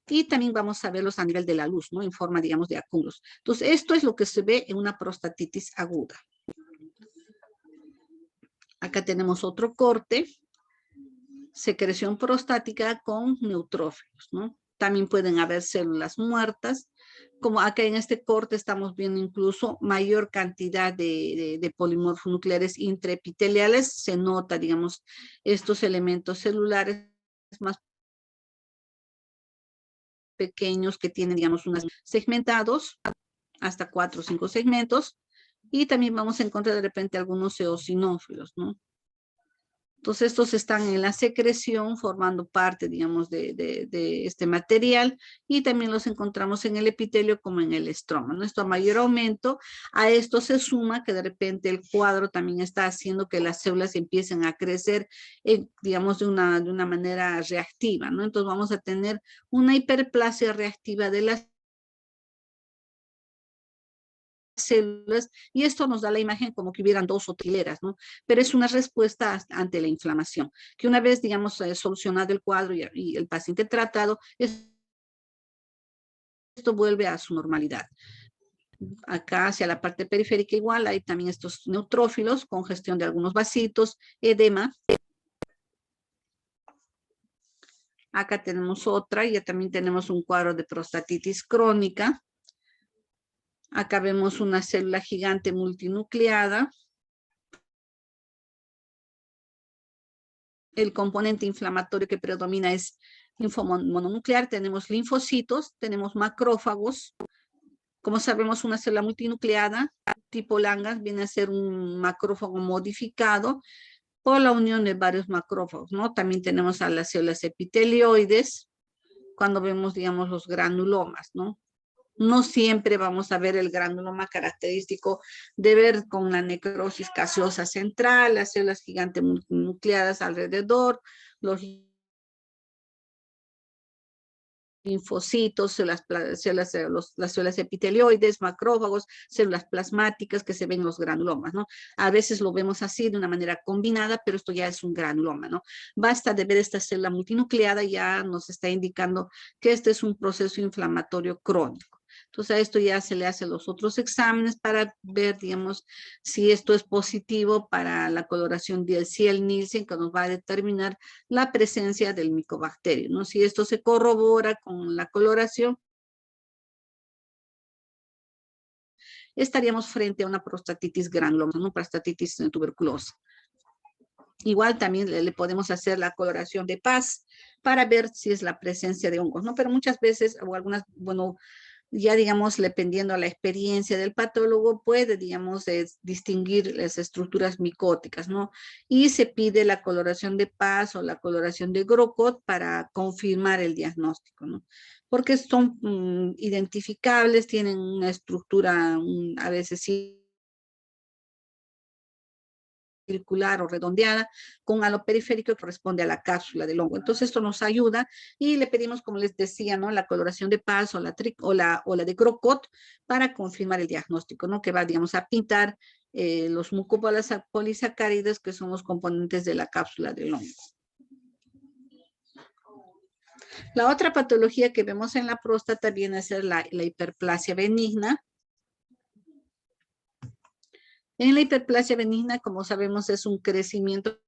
y también vamos a verlos a nivel de la luz, ¿no? En forma, digamos, de acúmulos. Entonces, esto es lo que se ve en una prostatitis aguda. Acá tenemos otro corte, secreción prostática con neutrófilos, ¿no? También pueden haber células muertas, como acá en este corte estamos viendo incluso mayor cantidad de polimorfonucleares intraepiteliales, se nota, digamos, estos elementos celulares más pequeños que tienen, digamos, unos segmentados, hasta 4 o 5 segmentos, y también vamos a encontrar de repente algunos eosinófilos, ¿no? Entonces estos están en la secreción formando parte, digamos, de este material y también los encontramos en el epitelio como en el estroma, ¿no? Esto a mayor aumento, a esto se suma que de repente el cuadro también está haciendo que las células empiecen a crecer, digamos, de una manera reactiva, ¿no? Entonces vamos a tener una hiperplasia reactiva de las células y esto nos da la imagen como que hubieran 2 o 3 hileras, ¿no? Pero es una respuesta ante la inflamación, que una vez, digamos, solucionado el cuadro y el paciente tratado, esto vuelve a su normalidad. Acá hacia la parte periférica igual hay también estos neutrófilos, congestión de algunos vasitos, edema. Acá tenemos otra, ya también tenemos un cuadro de prostatitis crónica. Acá vemos una célula gigante multinucleada. El componente inflamatorio que predomina es linfomononuclear. Tenemos linfocitos, tenemos macrófagos. Como sabemos, una célula multinucleada tipo Langhans viene a ser un macrófago modificado por la unión de varios macrófagos, ¿no? También tenemos a las células epitelioides cuando vemos, digamos, los granulomas, ¿no? No siempre vamos a ver el granuloma característico de ver con la necrosis gaseosa central, las células gigantes multinucleadas alrededor, los linfocitos, las células epitelioides, macrófagos, células plasmáticas que se ven en los granulomas, ¿no? A veces lo vemos así de una manera combinada, pero esto ya es un granuloma, ¿no? Basta de ver esta célula multinucleada, ya nos está indicando que este es un proceso inflamatorio crónico. Entonces a esto ya se le hacen los otros exámenes para ver, digamos, si esto es positivo para la coloración del Ciel-Nielsen, que nos va a determinar la presencia del micobacterio, ¿no? Si esto se corrobora con la coloración, estaríamos frente a una prostatitis granulosa, una prostatitis tuberculosa. Igual también le podemos hacer la coloración de Paz para ver si es la presencia de hongos, ¿no? Pero muchas veces, o algunas, bueno, ya digamos, dependiendo a la experiencia del patólogo, puede, digamos, distinguir las estructuras micóticas, ¿no? Y se pide la coloración de Paz o la coloración de Grocott para confirmar el diagnóstico, ¿no? Porque son identificables, tienen una estructura a veces circular o redondeada, con halo periférico que corresponde a la cápsula del hongo. Entonces esto nos ayuda y le pedimos, como les decía, ¿no? La coloración de Paz o la de Grocott para confirmar el diagnóstico, ¿no? Que va, digamos, a pintar los mucopolisacáridos que son los componentes de la cápsula del hongo. La otra patología que vemos en la próstata viene a ser la hiperplasia benigna. En la hiperplasia benigna, como sabemos, es un crecimiento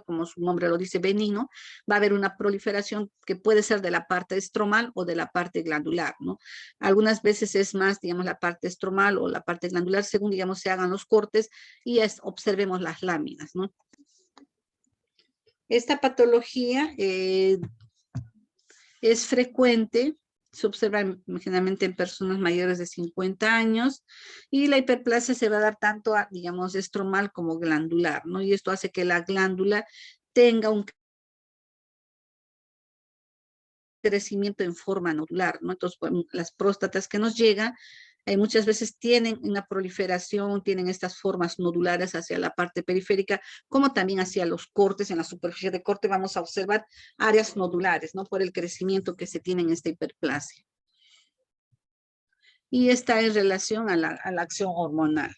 como su nombre lo dice, benigno, va a haber una proliferación que puede ser de la parte estromal o de la parte glandular, ¿no? Algunas veces es más, digamos, la parte estromal o la parte glandular, según, digamos, se hagan los cortes y observemos las láminas, ¿no? Esta patología es frecuente, se observa generalmente en personas mayores de 50 años y la hiperplasia se va a dar tanto a, digamos, estromal como glandular, ¿no? Y esto hace que la glándula tenga un crecimiento en forma nodular, ¿no? Entonces, bueno, las próstatas que nos llegan muchas veces tienen una proliferación, tienen estas formas nodulares hacia la parte periférica, como también hacia los cortes, en la superficie de corte vamos a observar áreas nodulares, ¿no? Por el crecimiento que se tiene en esta hiperplasia. Y está en relación a la acción hormonal.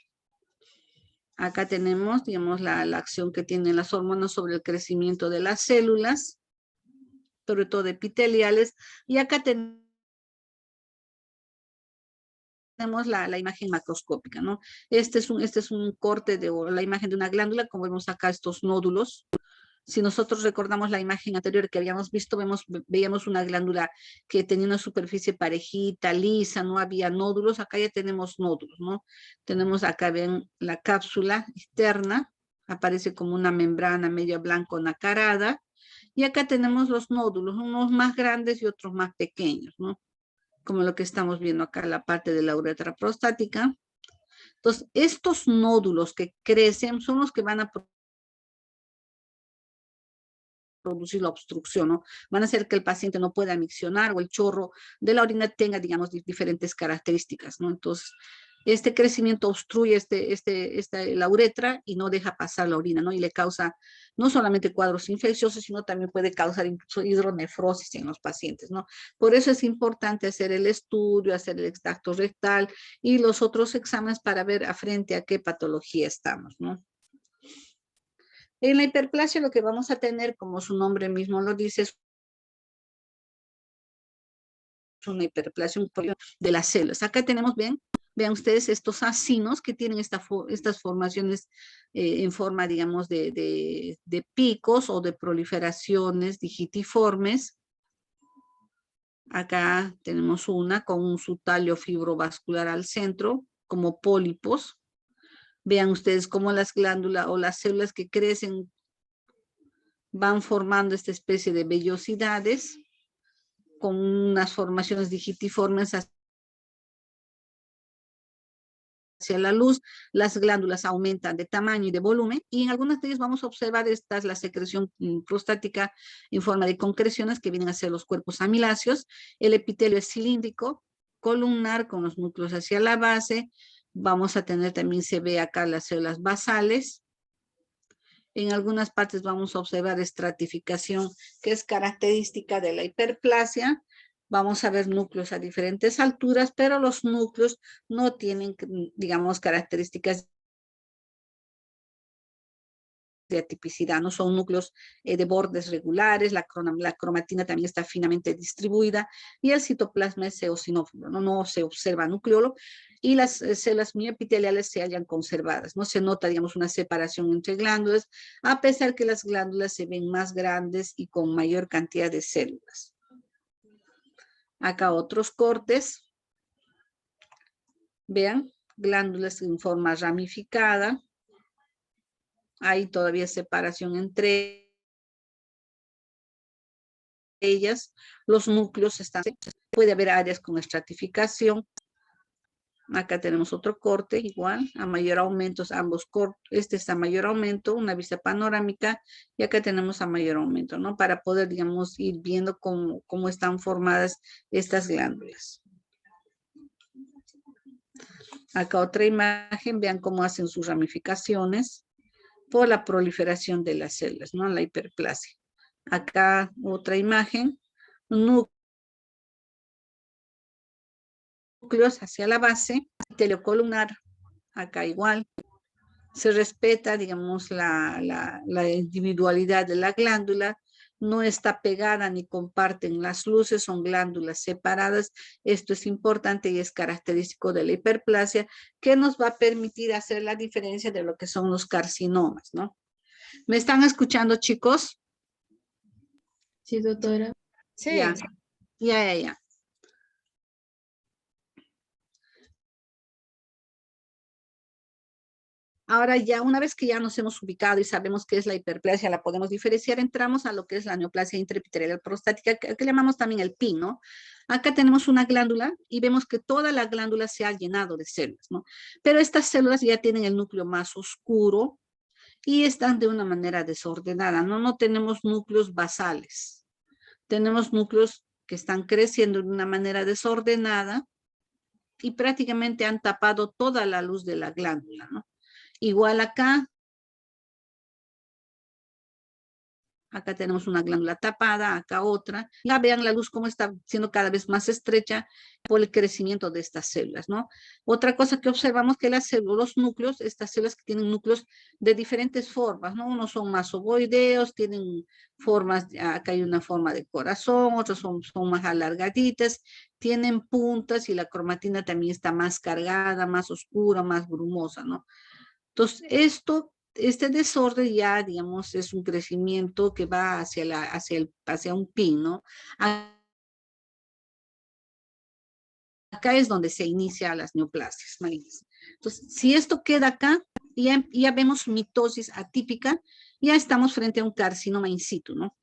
Acá tenemos, digamos, la acción que tienen las hormonas sobre el crecimiento de las células, sobre todo epiteliales, y acá tenemos la imagen macroscópica, ¿no? Este es un corte de la imagen de una glándula, como vemos acá estos nódulos. Si nosotros recordamos la imagen anterior que habíamos visto, veíamos una glándula que tenía una superficie parejita, lisa, no había nódulos. Acá ya tenemos nódulos, ¿no? Tenemos acá, ven, la cápsula externa, aparece como una membrana medio blanco nacarada. Y acá tenemos los nódulos, unos más grandes y otros más pequeños, ¿no? Como lo que estamos viendo acá, la parte de la uretra prostática. Entonces, estos nódulos que crecen son los que van a producir la obstrucción, ¿no? Van a hacer que el paciente no pueda miccionar o el chorro de la orina tenga, digamos, diferentes características, ¿no? Entonces, este crecimiento obstruye la uretra y no deja pasar la orina, ¿no? Y le causa no solamente cuadros infecciosos, sino también puede causar incluso hidronefrosis en los pacientes, ¿no? Por eso es importante hacer el estudio, hacer el extracto rectal y los otros exámenes para ver a frente a qué patología estamos, ¿no? En la hiperplasia lo que vamos a tener, como su nombre mismo lo dice, es una hiperplasia de las células. Acá tenemos, vean ustedes estos acinos que tienen estas formaciones en forma, digamos, de picos o de proliferaciones digitiformes. Acá tenemos una con un sutalio fibrovascular al centro, como pólipos. Vean ustedes cómo las glándulas o las células que crecen van formando esta especie de vellosidades con unas formaciones digitiformes hacia la luz. Las glándulas aumentan de tamaño y de volumen y en algunas de ellas vamos a observar la secreción prostática en forma de concreciones que vienen a ser los cuerpos amiláceos. El epitelio es cilíndrico, columnar con los núcleos hacia la base. Vamos a tener también, se ve acá las células basales. En algunas partes vamos a observar estratificación que es característica de la hiperplasia. Vamos a ver núcleos a diferentes alturas, pero los núcleos no tienen, digamos, características de atipicidad, no son núcleos de bordes regulares, la cromatina también está finamente distribuida y el citoplasma es eosinófilo, no se observa nucleolo y las células mioepiteliales se hallan conservadas, no se nota, digamos, una separación entre glándulas, a pesar que las glándulas se ven más grandes y con mayor cantidad de células. Acá otros cortes, vean, glándulas en forma ramificada, hay todavía separación entre ellas, los núcleos están, puede haber áreas con estratificación. Acá tenemos otro corte, igual, a mayor aumento, ambos cortes, este está a mayor aumento, una vista panorámica, y acá tenemos a mayor aumento, ¿no? Para poder, digamos, ir viendo cómo están formadas estas glándulas. Acá otra imagen, vean cómo hacen sus ramificaciones por la proliferación de las células, ¿no? La hiperplasia. Acá otra imagen, núcleos hacia la base, teleocolumnar, acá igual. Se respeta, digamos, la individualidad de la glándula, no está pegada ni comparten las luces, son glándulas separadas. Esto es importante y es característico de la hiperplasia que nos va a permitir hacer la diferencia de lo que son los carcinomas, ¿no? ¿Me están escuchando, chicos? Sí, doctora. Sí. Ya. Ahora ya, una vez que ya nos hemos ubicado y sabemos qué es la hiperplasia, la podemos diferenciar, entramos a lo que es la neoplasia intraepitelial prostática, que llamamos también el PIN, ¿no? Acá tenemos una glándula y vemos que toda la glándula se ha llenado de células, ¿no? Pero estas células ya tienen el núcleo más oscuro y están de una manera desordenada, ¿no? No tenemos núcleos basales. Tenemos núcleos que están creciendo de una manera desordenada y prácticamente han tapado toda la luz de la glándula, ¿no? Igual acá tenemos una glándula tapada, acá otra. Ya vean la luz cómo está siendo cada vez más estrecha por el crecimiento de estas células, ¿no? Otra cosa que observamos que las células, los núcleos, estas células que tienen núcleos de diferentes formas, ¿no? Unos son más ovoideos, tienen formas, acá hay una forma de corazón, otros son más alargaditas, tienen puntas y la cromatina también está más cargada, más oscura, más brumosa, ¿no? Entonces, este desorden ya, digamos, es un crecimiento que va hacia un pin, ¿no? Acá es donde se inicia las neoplasias malignas. Entonces, si esto queda acá, ya vemos mitosis atípica, ya estamos frente a un carcinoma in situ, ¿no?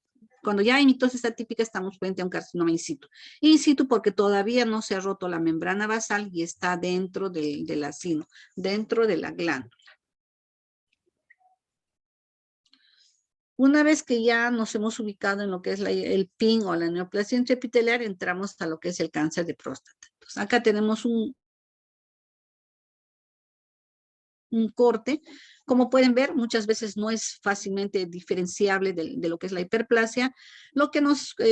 Cuando ya hay mitosis atípica, estamos frente a un carcinoma in situ. In situ porque todavía no se ha roto la membrana basal y está dentro del acino, dentro de la glándula. Una vez que ya nos hemos ubicado en lo que es el PIN o la neoplasia intraepitelial, entramos a lo que es el cáncer de próstata. Entonces, acá tenemos un corte. Como pueden ver, muchas veces no es fácilmente diferenciable de lo que es la hiperplasia. Lo que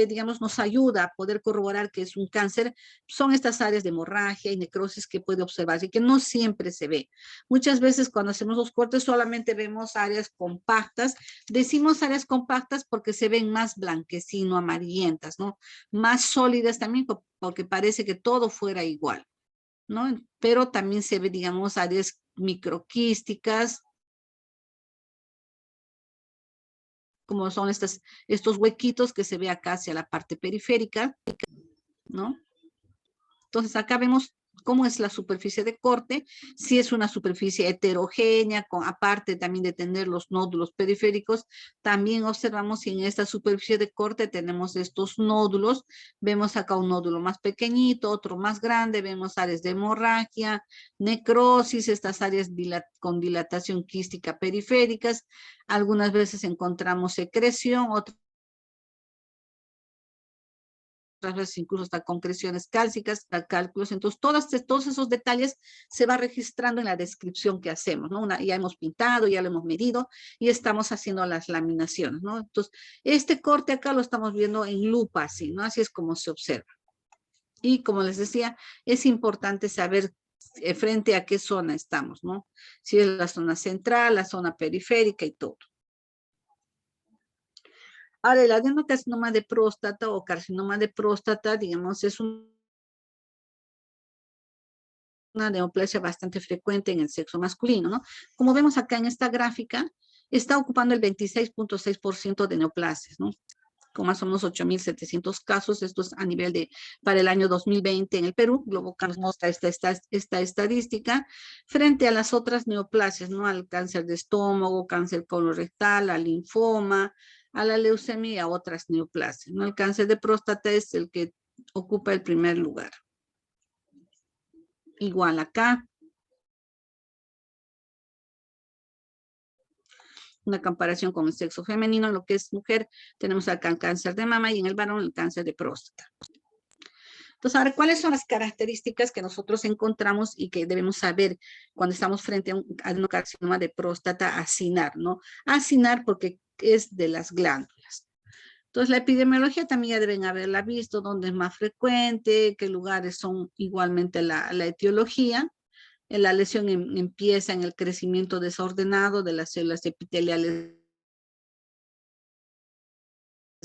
digamos, nos ayuda a poder corroborar que es un cáncer son estas áreas de hemorragia y necrosis que puede observarse y que no siempre se ve. Muchas veces cuando hacemos los cortes solamente vemos áreas compactas. Decimos áreas compactas porque se ven más blanquecino, amarillentas, ¿no? Más sólidas también porque parece que todo fuera igual, ¿no? Pero también se ve, digamos, áreas microquísticas, como son estos huequitos que se ve acá hacia la parte periférica, ¿no? Entonces acá vemos cómo es la superficie de corte, si es una superficie heterogénea, aparte también de tener los nódulos periféricos, también observamos si en esta superficie de corte tenemos estos nódulos, vemos acá un nódulo más pequeñito, otro más grande, vemos áreas de hemorragia, necrosis, estas áreas con dilatación quística periféricas, algunas veces encontramos secreción, otras veces incluso hasta concreciones cálcicas, cálculos. Entonces, todos esos detalles se va registrando en la descripción que hacemos, ¿no? Ya hemos pintado, ya lo hemos medido y estamos haciendo las laminaciones, ¿no? Entonces, este corte acá lo estamos viendo en lupa, así, ¿no? Así es como se observa. Y como les decía, es importante saber frente a qué zona estamos, ¿no? Si es la zona central, la zona periférica y todo. Ahora, el adenocarcinoma de próstata o carcinoma de próstata, digamos, es una neoplasia bastante frecuente en el sexo masculino, ¿no? Como vemos acá en esta gráfica, está ocupando el 26.6% de neoplasias, ¿no? Con más o menos 8.700 casos, esto es a nivel para el año 2020 en el Perú. Globocan nos muestra esta estadística frente a las otras neoplasias, ¿no? Al cáncer de estómago, cáncer colorectal, al linfoma, a la leucemia y a otras neoplasias, ¿no? El cáncer de próstata es el que ocupa el primer lugar. Igual acá. Una comparación con el sexo femenino, lo que es mujer, tenemos acá el cáncer de mama y en el varón el cáncer de próstata. Entonces, ahora, ¿cuáles son las características que nosotros encontramos y que debemos saber cuando estamos frente a un adenocarcinoma de próstata acinar, ¿no? Acinar porque es de las glándulas. Entonces, la epidemiología también ya deben haberla visto, dónde es más frecuente, qué lugares son igualmente la etiología. La lesión empieza en el crecimiento desordenado de las células epiteliales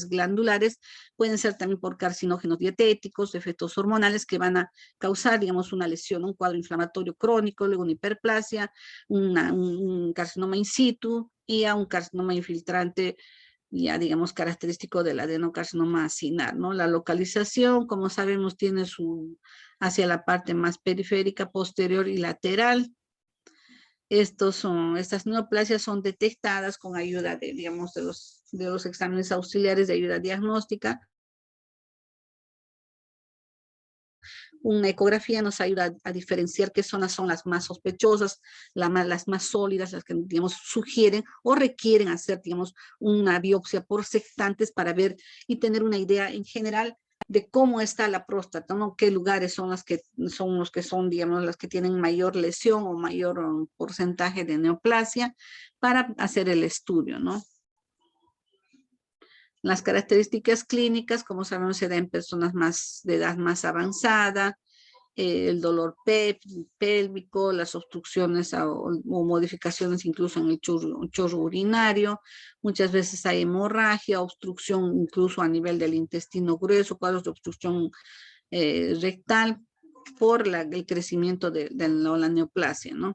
glandulares, pueden ser también por carcinógenos dietéticos, efectos hormonales que van a causar, digamos, una lesión, un cuadro inflamatorio crónico, luego una hiperplasia, un carcinoma in situ y a un carcinoma infiltrante ya digamos característico del adenocarcinoma acinar, ¿no? La localización, como sabemos, tiene hacia la parte más periférica, posterior y lateral. Estas neoplasias son detectadas con ayuda de, digamos, de los exámenes auxiliares de ayuda diagnóstica. Una ecografía nos ayuda a diferenciar qué zonas son las más sospechosas, las más sólidas, las que, digamos, sugieren o requieren hacer, digamos, una biopsia por sectantes para ver y tener una idea en general de cómo está la próstata, ¿no? Qué lugares son los que son, digamos, las que tienen mayor lesión o mayor porcentaje de neoplasia para hacer el estudio, ¿no? Las características clínicas, como sabemos, se da en personas de edad más avanzada, el dolor pélvico, las obstrucciones o modificaciones incluso en el chorro urinario, muchas veces hay hemorragia, obstrucción incluso a nivel del intestino grueso, cuadros de obstrucción rectal por el crecimiento de la neoplasia, ¿no?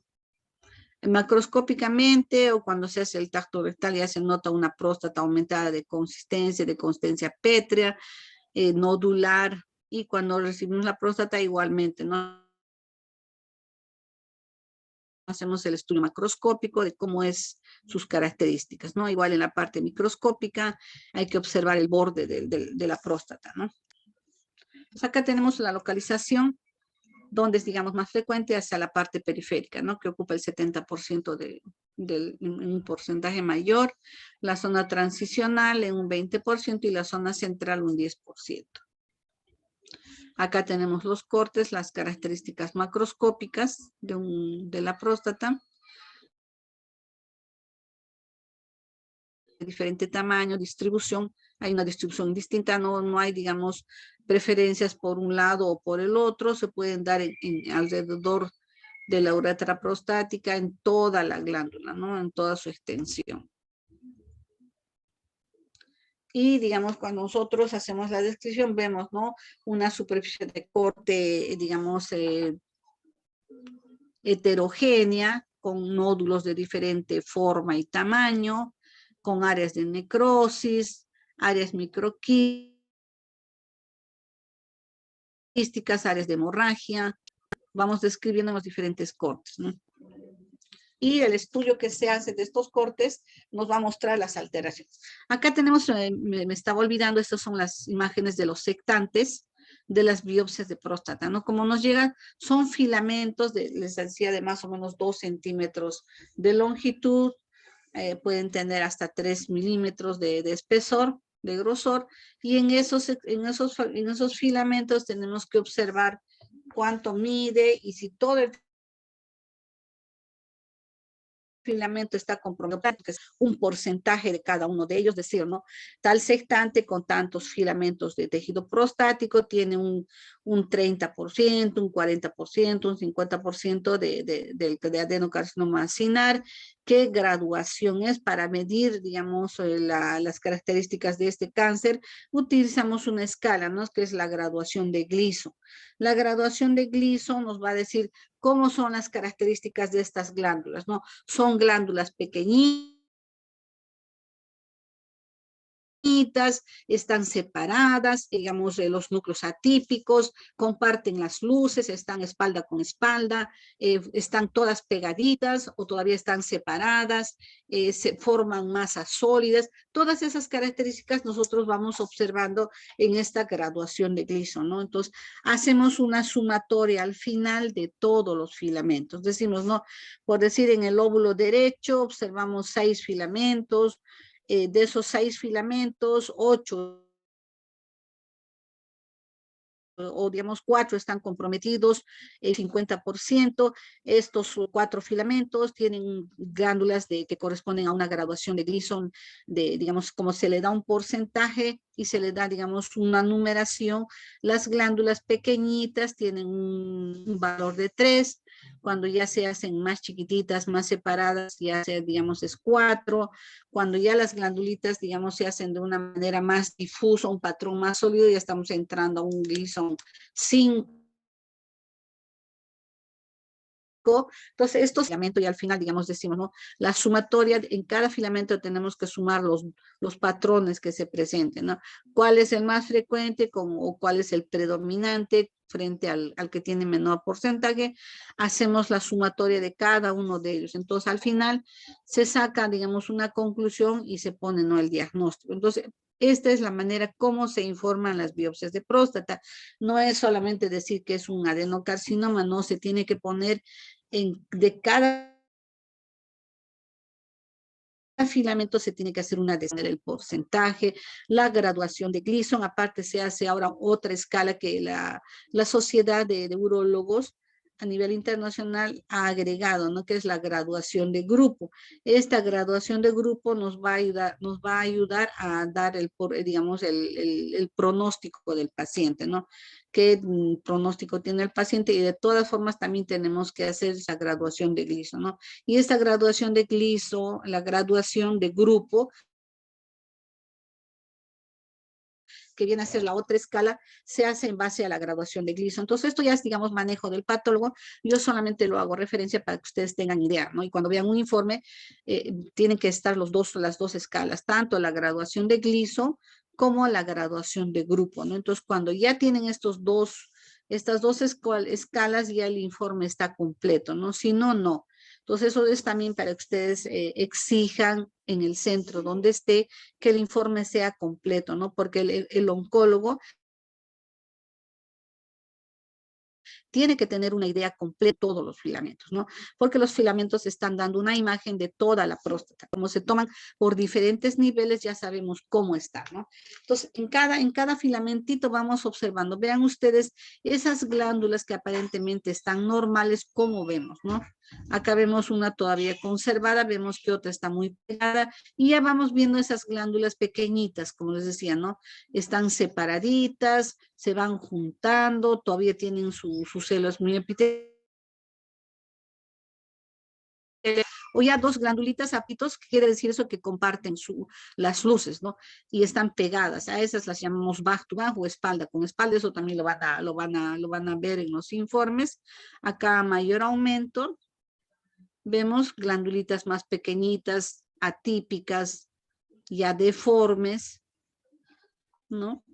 Macroscópicamente o cuando se hace el tacto rectal ya se nota una próstata aumentada de consistencia pétrea, nodular, y cuando recibimos la próstata igualmente, ¿no? Hacemos el estudio macroscópico de cómo es sus características, ¿no? Igual en la parte microscópica hay que observar el borde de la próstata, ¿no? Pues acá tenemos la localización, donde es, digamos, más frecuente hacia la parte periférica, ¿no? Que ocupa el 70% un porcentaje mayor, la zona transicional en un 20% y la zona central un 10%. Acá tenemos los cortes, las características macroscópicas de la próstata. De diferente tamaño, distribución, hay una distribución distinta, no hay, digamos, preferencias por un lado o por el otro, se pueden dar alrededor de la uretra prostática en toda la glándula, ¿no? En toda su extensión. Y, digamos, cuando nosotros hacemos la descripción, vemos, ¿no? Una superficie de corte, digamos, heterogénea, con nódulos de diferente forma y tamaño, con áreas de necrosis, áreas microquísticas, áreas de hemorragia. Vamos describiendo los diferentes cortes, ¿no? Y el estudio que se hace de estos cortes nos va a mostrar las alteraciones. Acá tenemos, me estaba olvidando, estas son las imágenes de los sectantes de las biopsias de próstata, ¿no? Como nos llegan, son filamentos, les decía, de más o menos 2 centímetros de longitud, pueden tener hasta 3 milímetros de espesor, de grosor, y en esos filamentos tenemos que observar cuánto mide y si todo el filamento está comprometido, que es un porcentaje de cada uno de ellos, decir, ¿no? Tal sectante con tantos filamentos de tejido prostático tiene un 30%, un 40%, un 50% de adenocarcinoma acinar. ¿Qué graduación es para medir, digamos, las características de este cáncer? Utilizamos una escala, ¿no? Que es la graduación de Gleason. La graduación de Gleason nos va a decir cómo son las características de estas glándulas, ¿no? Son glándulas pequeñitas, están separadas, digamos, los núcleos atípicos, comparten las luces, están espalda con espalda, están todas pegaditas o todavía están separadas, se forman masas sólidas. Todas esas características nosotros vamos observando en esta graduación de Gleason, ¿no? Entonces, hacemos una sumatoria al final de todos los filamentos. Decimos, ¿no? Por decir, en el lóbulo derecho observamos 6 filamentos, de esos 6 filamentos, 8 o digamos 4 están comprometidos, el 50%, estos 4 filamentos tienen glándulas que corresponden a una graduación de Gleason, digamos, como se le da un porcentaje y se le da, digamos, una numeración, las glándulas pequeñitas tienen un valor de 3, cuando ya se hacen más chiquititas, más separadas, ya sea, digamos, es 4, cuando ya las glandulitas, digamos, se hacen de una manera más difusa, un patrón más sólido, ya estamos entrando a un Gleason 5. Entonces, estos filamentos y al final, digamos, decimos, ¿no? La sumatoria, en cada filamento tenemos que sumar los patrones que se presenten, ¿no? ¿Cuál es el más frecuente o cuál es el predominante frente al que tiene menor porcentaje? Hacemos la sumatoria de cada uno de ellos. Entonces, al final se saca, digamos, una conclusión y se pone, ¿no? El diagnóstico. Entonces, esta es la manera como se informan las biopsias de próstata. No es solamente decir que es un adenocarcinoma, no, se tiene que poner de cada filamento se tiene que hacer una descripción del porcentaje, la graduación de Gleason, aparte se hace ahora otra escala que la Sociedad de Urólogos a nivel internacional ha agregado, ¿no? Que es la graduación de grupo. Esta graduación de grupo nos va a ayudar a dar digamos, el pronóstico del paciente, ¿no? Qué pronóstico tiene el paciente y de todas formas también tenemos que hacer esa graduación de Gleason, ¿no? Y esta graduación de Gleason, la graduación de grupo, que viene a ser la otra escala, se hace en base a la graduación de Gleason. Entonces, esto ya es, digamos, manejo del patólogo. Yo solamente lo hago referencia para que ustedes tengan idea, ¿no? Y cuando vean un informe, tienen que estar las dos escalas, tanto la graduación de Gleason como la graduación de grupo, ¿no? Entonces, cuando ya tienen estas dos escalas, ya el informe está completo, ¿no? Si no, no. Entonces, eso es también para que ustedes exijan en el centro donde esté que el informe sea completo, ¿no? Porque el oncólogo tiene que tener una idea completa de todos los filamentos, ¿no? Porque los filamentos están dando una imagen de toda la próstata. Como se toman por diferentes niveles, ya sabemos cómo está, ¿no? Entonces, en cada filamentito vamos observando. Vean ustedes esas glándulas que aparentemente están normales, ¿cómo vemos, no? Acá vemos una todavía conservada, vemos que otra está muy pegada y ya vamos viendo esas glándulas pequeñitas, como les decía, ¿no? Están separaditas, se van juntando, todavía tienen sus células muy epiteliales, o ya dos glandulitas apitos, que quiere decir eso que comparten las luces, ¿no? Y están pegadas, a esas las llamamos back to back o espalda con espalda, eso también lo van a ver en los informes. Acá mayor aumento, vemos glandulitas más pequeñitas, atípicas, ya deformes, ¿no?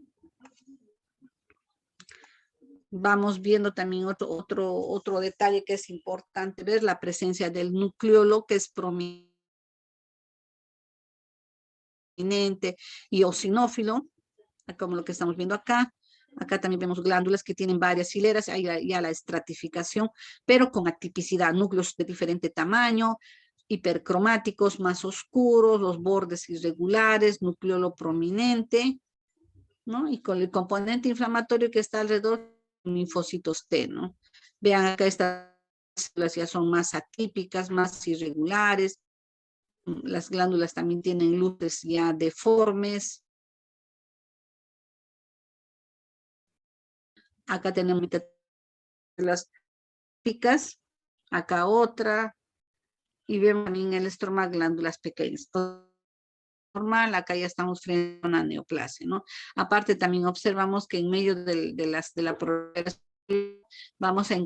Vamos viendo también otro detalle que es importante ver, la presencia del nucleolo, que es prominente y eosinófilo, como lo que estamos viendo acá. Acá también vemos glándulas que tienen varias hileras, hay ya la estratificación, pero con atipicidad, núcleos de diferente tamaño, hipercromáticos, más oscuros, los bordes irregulares, nucleolo prominente, ¿no? Y con el componente inflamatorio que está alrededor, linfocitos T, ¿no? Vean acá estas células ya son más atípicas, más irregulares, las glándulas también tienen luces ya deformes. Acá tenemos las típicas, acá otra, y vemos también el estroma glándulas pequeñas. Todo normal, acá ya estamos frente a una neoplasia, ¿no? Aparte también observamos que en medio de la progresión vamos a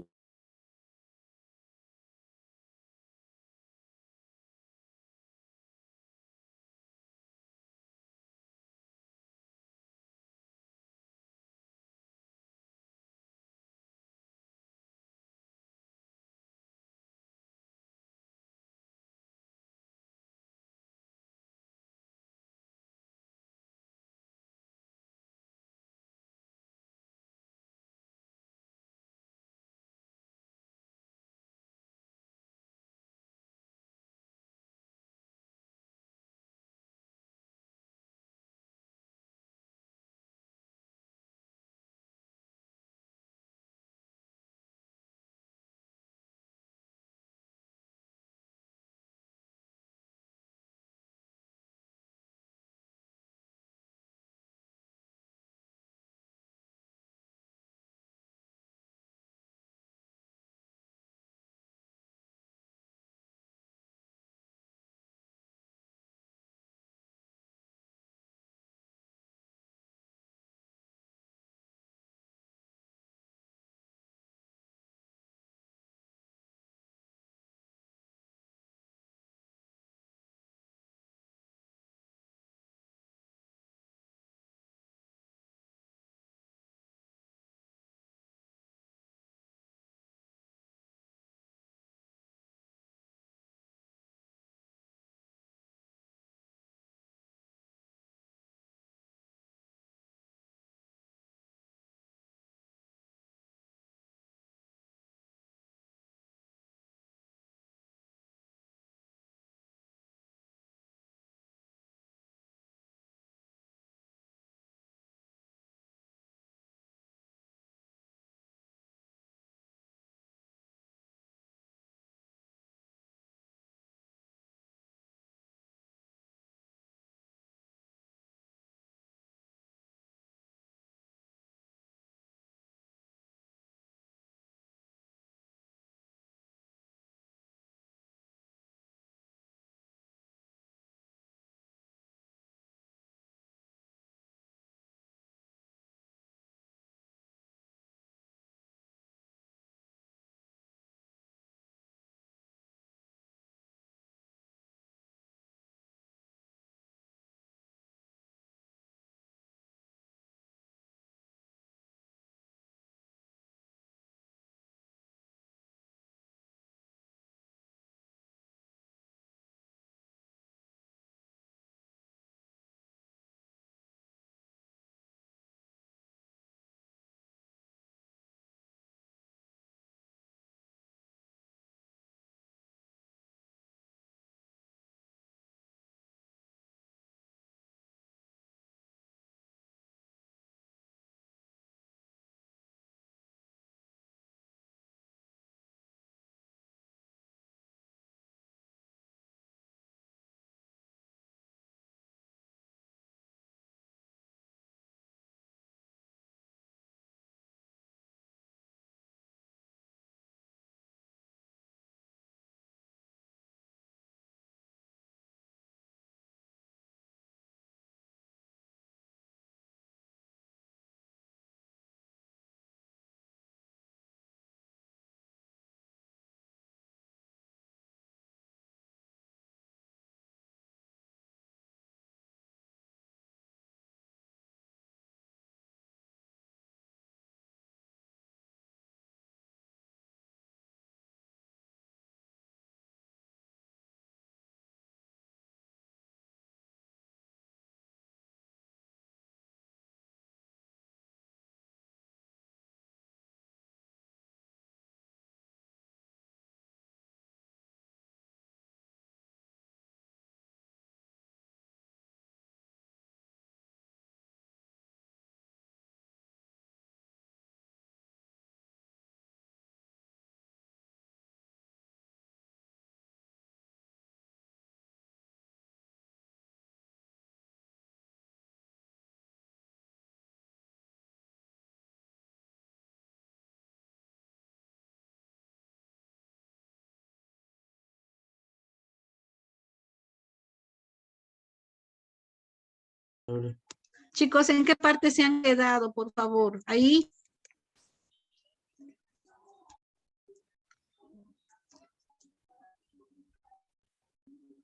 Chicos, ¿en qué parte se han quedado, por favor? Ahí.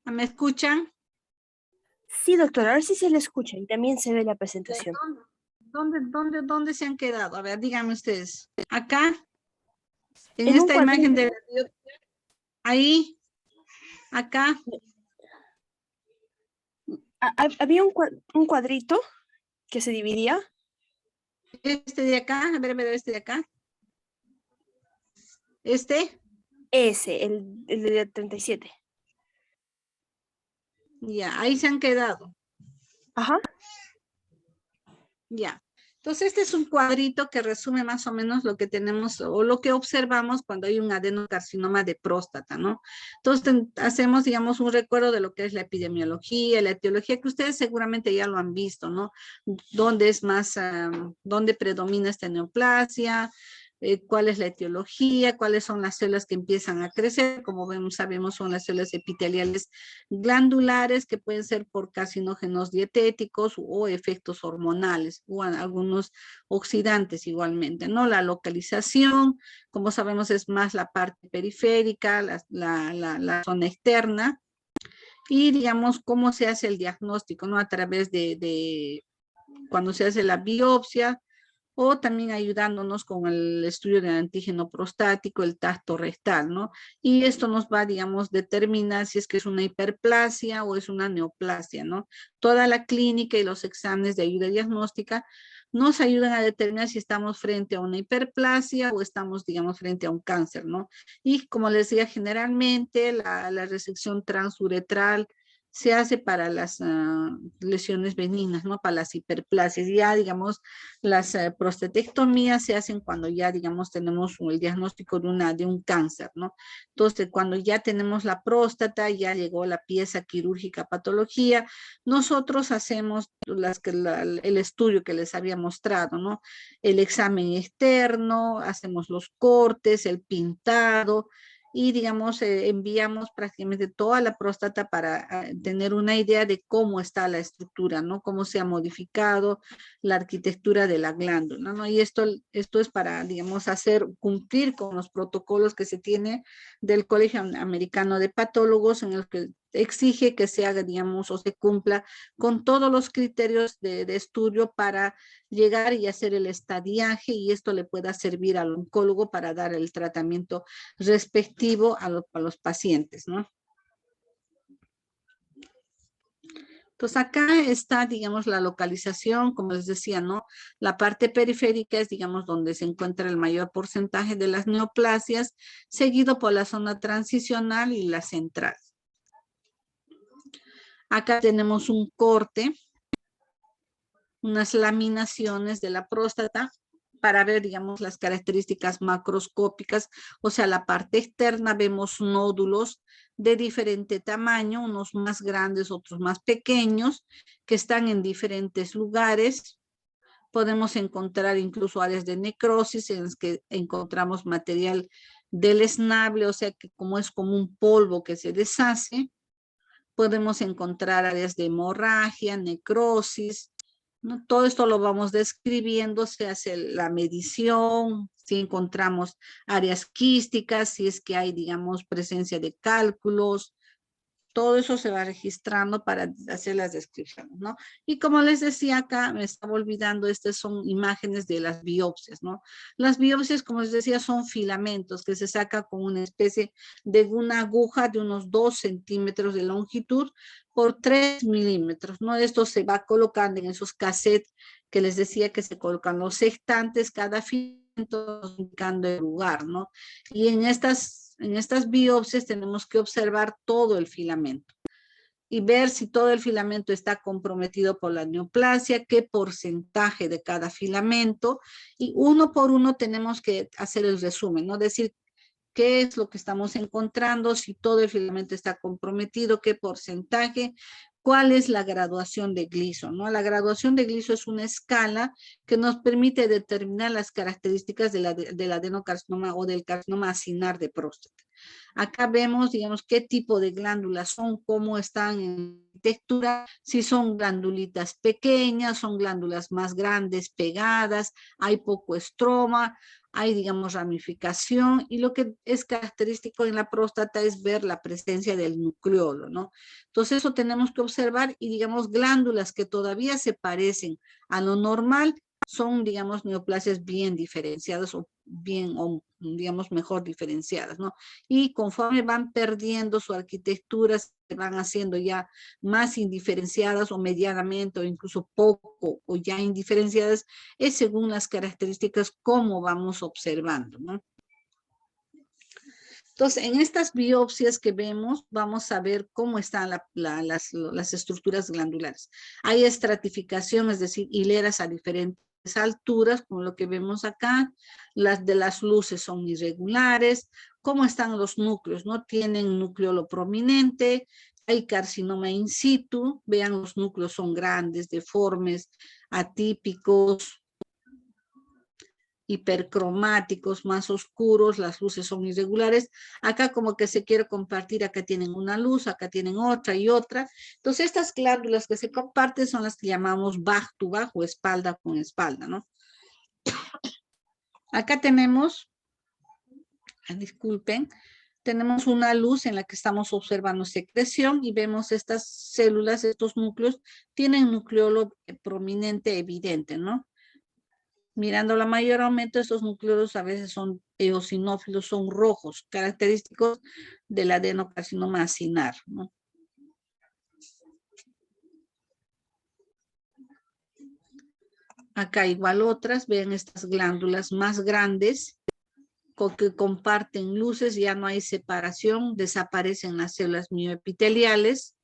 ¿Me escuchan? Sí, doctora, ahora sí se le escucha y también se ve la presentación. ¿Dónde se han quedado? A ver, díganme ustedes. Acá, en En un esta imagen cuadrito. de... Ahí, acá. Había un cuadrito que se dividía. Este de acá, a ver, este de acá. Este, Ese, el de 37. ya, ahí se han quedado. Ajá. Ya. Entonces, este es un cuadrito que resume más o menos lo que tenemos o lo que observamos cuando hay un adenocarcinoma de próstata, ¿no? Entonces, hacemos, digamos, un recuerdo de lo que es la epidemiología, la etiología, que ustedes seguramente ya lo han visto, ¿no? ¿Dónde es más, dónde predomina esta neoplasia? ¿Cuál es la etiología? ¿Cuáles son las células que empiezan a crecer? Como vemos, sabemos, son las células epiteliales glandulares que pueden ser por carcinógenos dietéticos o efectos hormonales o algunos oxidantes igualmente, ¿no? La localización, como sabemos, es más la parte periférica, la zona externa y digamos cómo se hace el diagnóstico, ¿no? A través de cuando se hace la biopsia, o también ayudándonos con el estudio del antígeno prostático, el tacto rectal, ¿no? Y esto nos va, digamos, determinar si es que es una hiperplasia o es una neoplasia, ¿no? Toda la clínica y los exámenes de ayuda diagnóstica nos ayudan a determinar si estamos frente a una hiperplasia o estamos, digamos, frente a un cáncer, ¿no? Y como les decía, generalmente la resección transuretral se hace para las lesiones benignas, ¿no? Para las hiperplasias. Ya, digamos, las prostatectomías se hacen cuando ya, digamos, tenemos el diagnóstico de un cáncer, ¿no? Entonces, cuando ya tenemos la próstata, ya llegó la pieza quirúrgica patología, nosotros hacemos el estudio que les había mostrado, ¿no? El examen externo, hacemos los cortes, el pintado, y digamos enviamos prácticamente toda la próstata para tener una idea de cómo está la estructura, ¿no? Cómo se ha modificado la arquitectura de la glándula, ¿no? Y esto es para, digamos, cumplir con los protocolos que se tiene del Colegio Americano de Patólogos, en el que exige que se haga, digamos, o se cumpla con todos los criterios de estudio para llegar y hacer el estadiaje, y esto le pueda servir al oncólogo para dar el tratamiento respectivo a los pacientes, ¿no? Entonces acá está, digamos, la localización, como les decía, ¿no? La parte periférica es, digamos, donde se encuentra el mayor porcentaje de las neoplasias, seguido por la zona transicional y la central. Acá tenemos un corte, unas laminaciones de la próstata, para ver, digamos, las características macroscópicas, o sea, la parte externa vemos nódulos de diferente tamaño, unos más grandes, otros más pequeños, que están en diferentes lugares. Podemos encontrar incluso áreas de necrosis en las que encontramos material del esnable, o sea, que como es como un polvo que se deshace. Podemos encontrar áreas de hemorragia, necrosis, ¿no? Todo esto lo vamos describiendo, se hace la medición, si encontramos áreas quísticas, si es que hay, digamos, presencia de cálculos, todo eso se va registrando para hacer las descripciones, ¿no? Y como les decía acá, me estaba olvidando, estas son imágenes de las biopsias, ¿no? Las biopsias, como les decía, son filamentos que se saca con una especie de una aguja de unos 2 centímetros de longitud por 3 milímetros, ¿no? Esto se va colocando en esos cassettes que les decía que se colocan los sextantes, cada filamento indicando el lugar, ¿no? Y en estas biopsias tenemos que observar todo el filamento y ver si todo el filamento está comprometido por la neoplasia, qué porcentaje de cada filamento, y uno por uno tenemos que hacer el resumen, ¿no? Decir qué es lo que estamos encontrando, si todo el filamento está comprometido, qué porcentaje, ¿Cuál es la graduación de Gleason? ¿No? La graduación de Gleason es una escala que nos permite determinar las características del adenocarcinoma o del carcinoma acinar de próstata. Acá vemos, digamos, qué tipo de glándulas son, cómo están en textura, si son glandulitas pequeñas, son glándulas más grandes, pegadas, hay poco estroma, hay, digamos, ramificación, y lo que es característico en la próstata es ver la presencia del nucleolo, ¿no? Entonces eso tenemos que observar, y digamos, glándulas que todavía se parecen a lo normal son, digamos, neoplasias bien diferenciadas o bien, o digamos, mejor diferenciadas, ¿no? Y conforme van perdiendo su arquitectura, se van haciendo ya más indiferenciadas o medianamente o incluso poco o ya indiferenciadas, es según las características como vamos observando, ¿no? Entonces, en estas biopsias que vemos, vamos a ver cómo están las estructuras glandulares. Hay estratificación, es decir, hileras a diferentes alturas, como lo que vemos acá. Las de las luces son irregulares. ¿Cómo están los núcleos? No tienen nucleolo prominente. Hay carcinoma in situ. Vean, los núcleos son grandes, deformes, atípicos, hipercromáticos, más oscuros, las luces son irregulares. Acá como que se quiere compartir, acá tienen una luz, acá tienen otra y otra. Entonces estas glándulas que se comparten son las que llamamos back to back o espalda con espalda, ¿no? Acá tenemos, disculpen, tenemos una luz en la que estamos observando secreción y vemos estas células, estos núcleos, tienen nucleolo prominente evidente, ¿no? Mirando la mayor aumento, estos núcleos a veces son eosinófilos, son rojos, característicos del adenocarcinoma acinar, ¿no? Acá igual otras, vean estas glándulas más grandes que comparten luces, ya no hay separación, desaparecen las células mioepiteliales,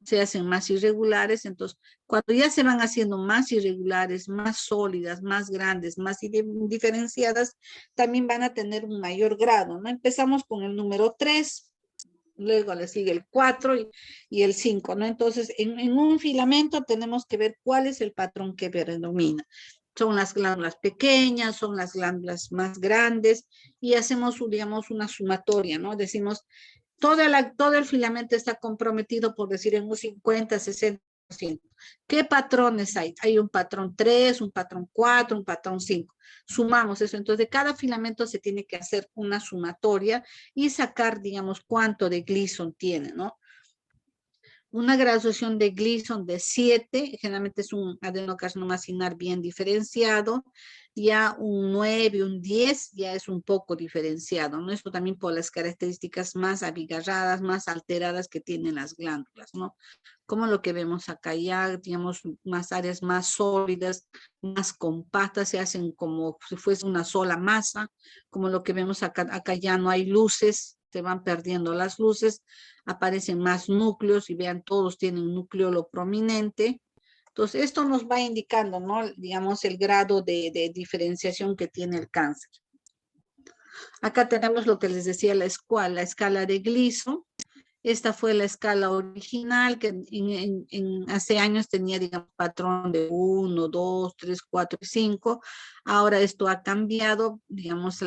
se hacen más irregulares. Entonces cuando ya se van haciendo más irregulares, más sólidas, más grandes, más diferenciadas, también van a tener un mayor grado, ¿no? Empezamos con el número 3, luego le sigue el 4 y el 5, ¿no? Entonces en un filamento tenemos que ver cuál es el patrón que predomina. Son las glándulas pequeñas, son las glándulas más grandes, y hacemos, digamos, una sumatoria, ¿no? Decimos, todo el filamento está comprometido, por decir, en un 50, 60%. ¿Qué patrones hay? Hay un patrón 3, un patrón 4, un patrón 5. Sumamos eso. Entonces, de cada filamento se tiene que hacer una sumatoria y sacar, digamos, cuánto de Gleason tiene, ¿no? Una graduación de Gleason de 7, generalmente es un adenocarcinoma acinar bien diferenciado. Ya un 9, un 10 ya es un poco diferenciado, ¿no? Esto también por las características más abigarradas, más alteradas que tienen las glándulas, ¿no? Como lo que vemos acá, ya digamos más áreas más sólidas, más compactas, se hacen como si fuese una sola masa, como lo que vemos acá. Acá ya no hay luces, se van perdiendo las luces, aparecen más núcleos, y vean, todos tienen nucleolo prominente. Entonces, esto nos va indicando, ¿no? Digamos, el grado de diferenciación que tiene el cáncer. Acá tenemos lo que les decía, la escala de Gleason. Esta fue la escala original que hace años tenía, digamos, patrón de 1, 2, 3, 4 y 5. Ahora esto ha cambiado, digamos,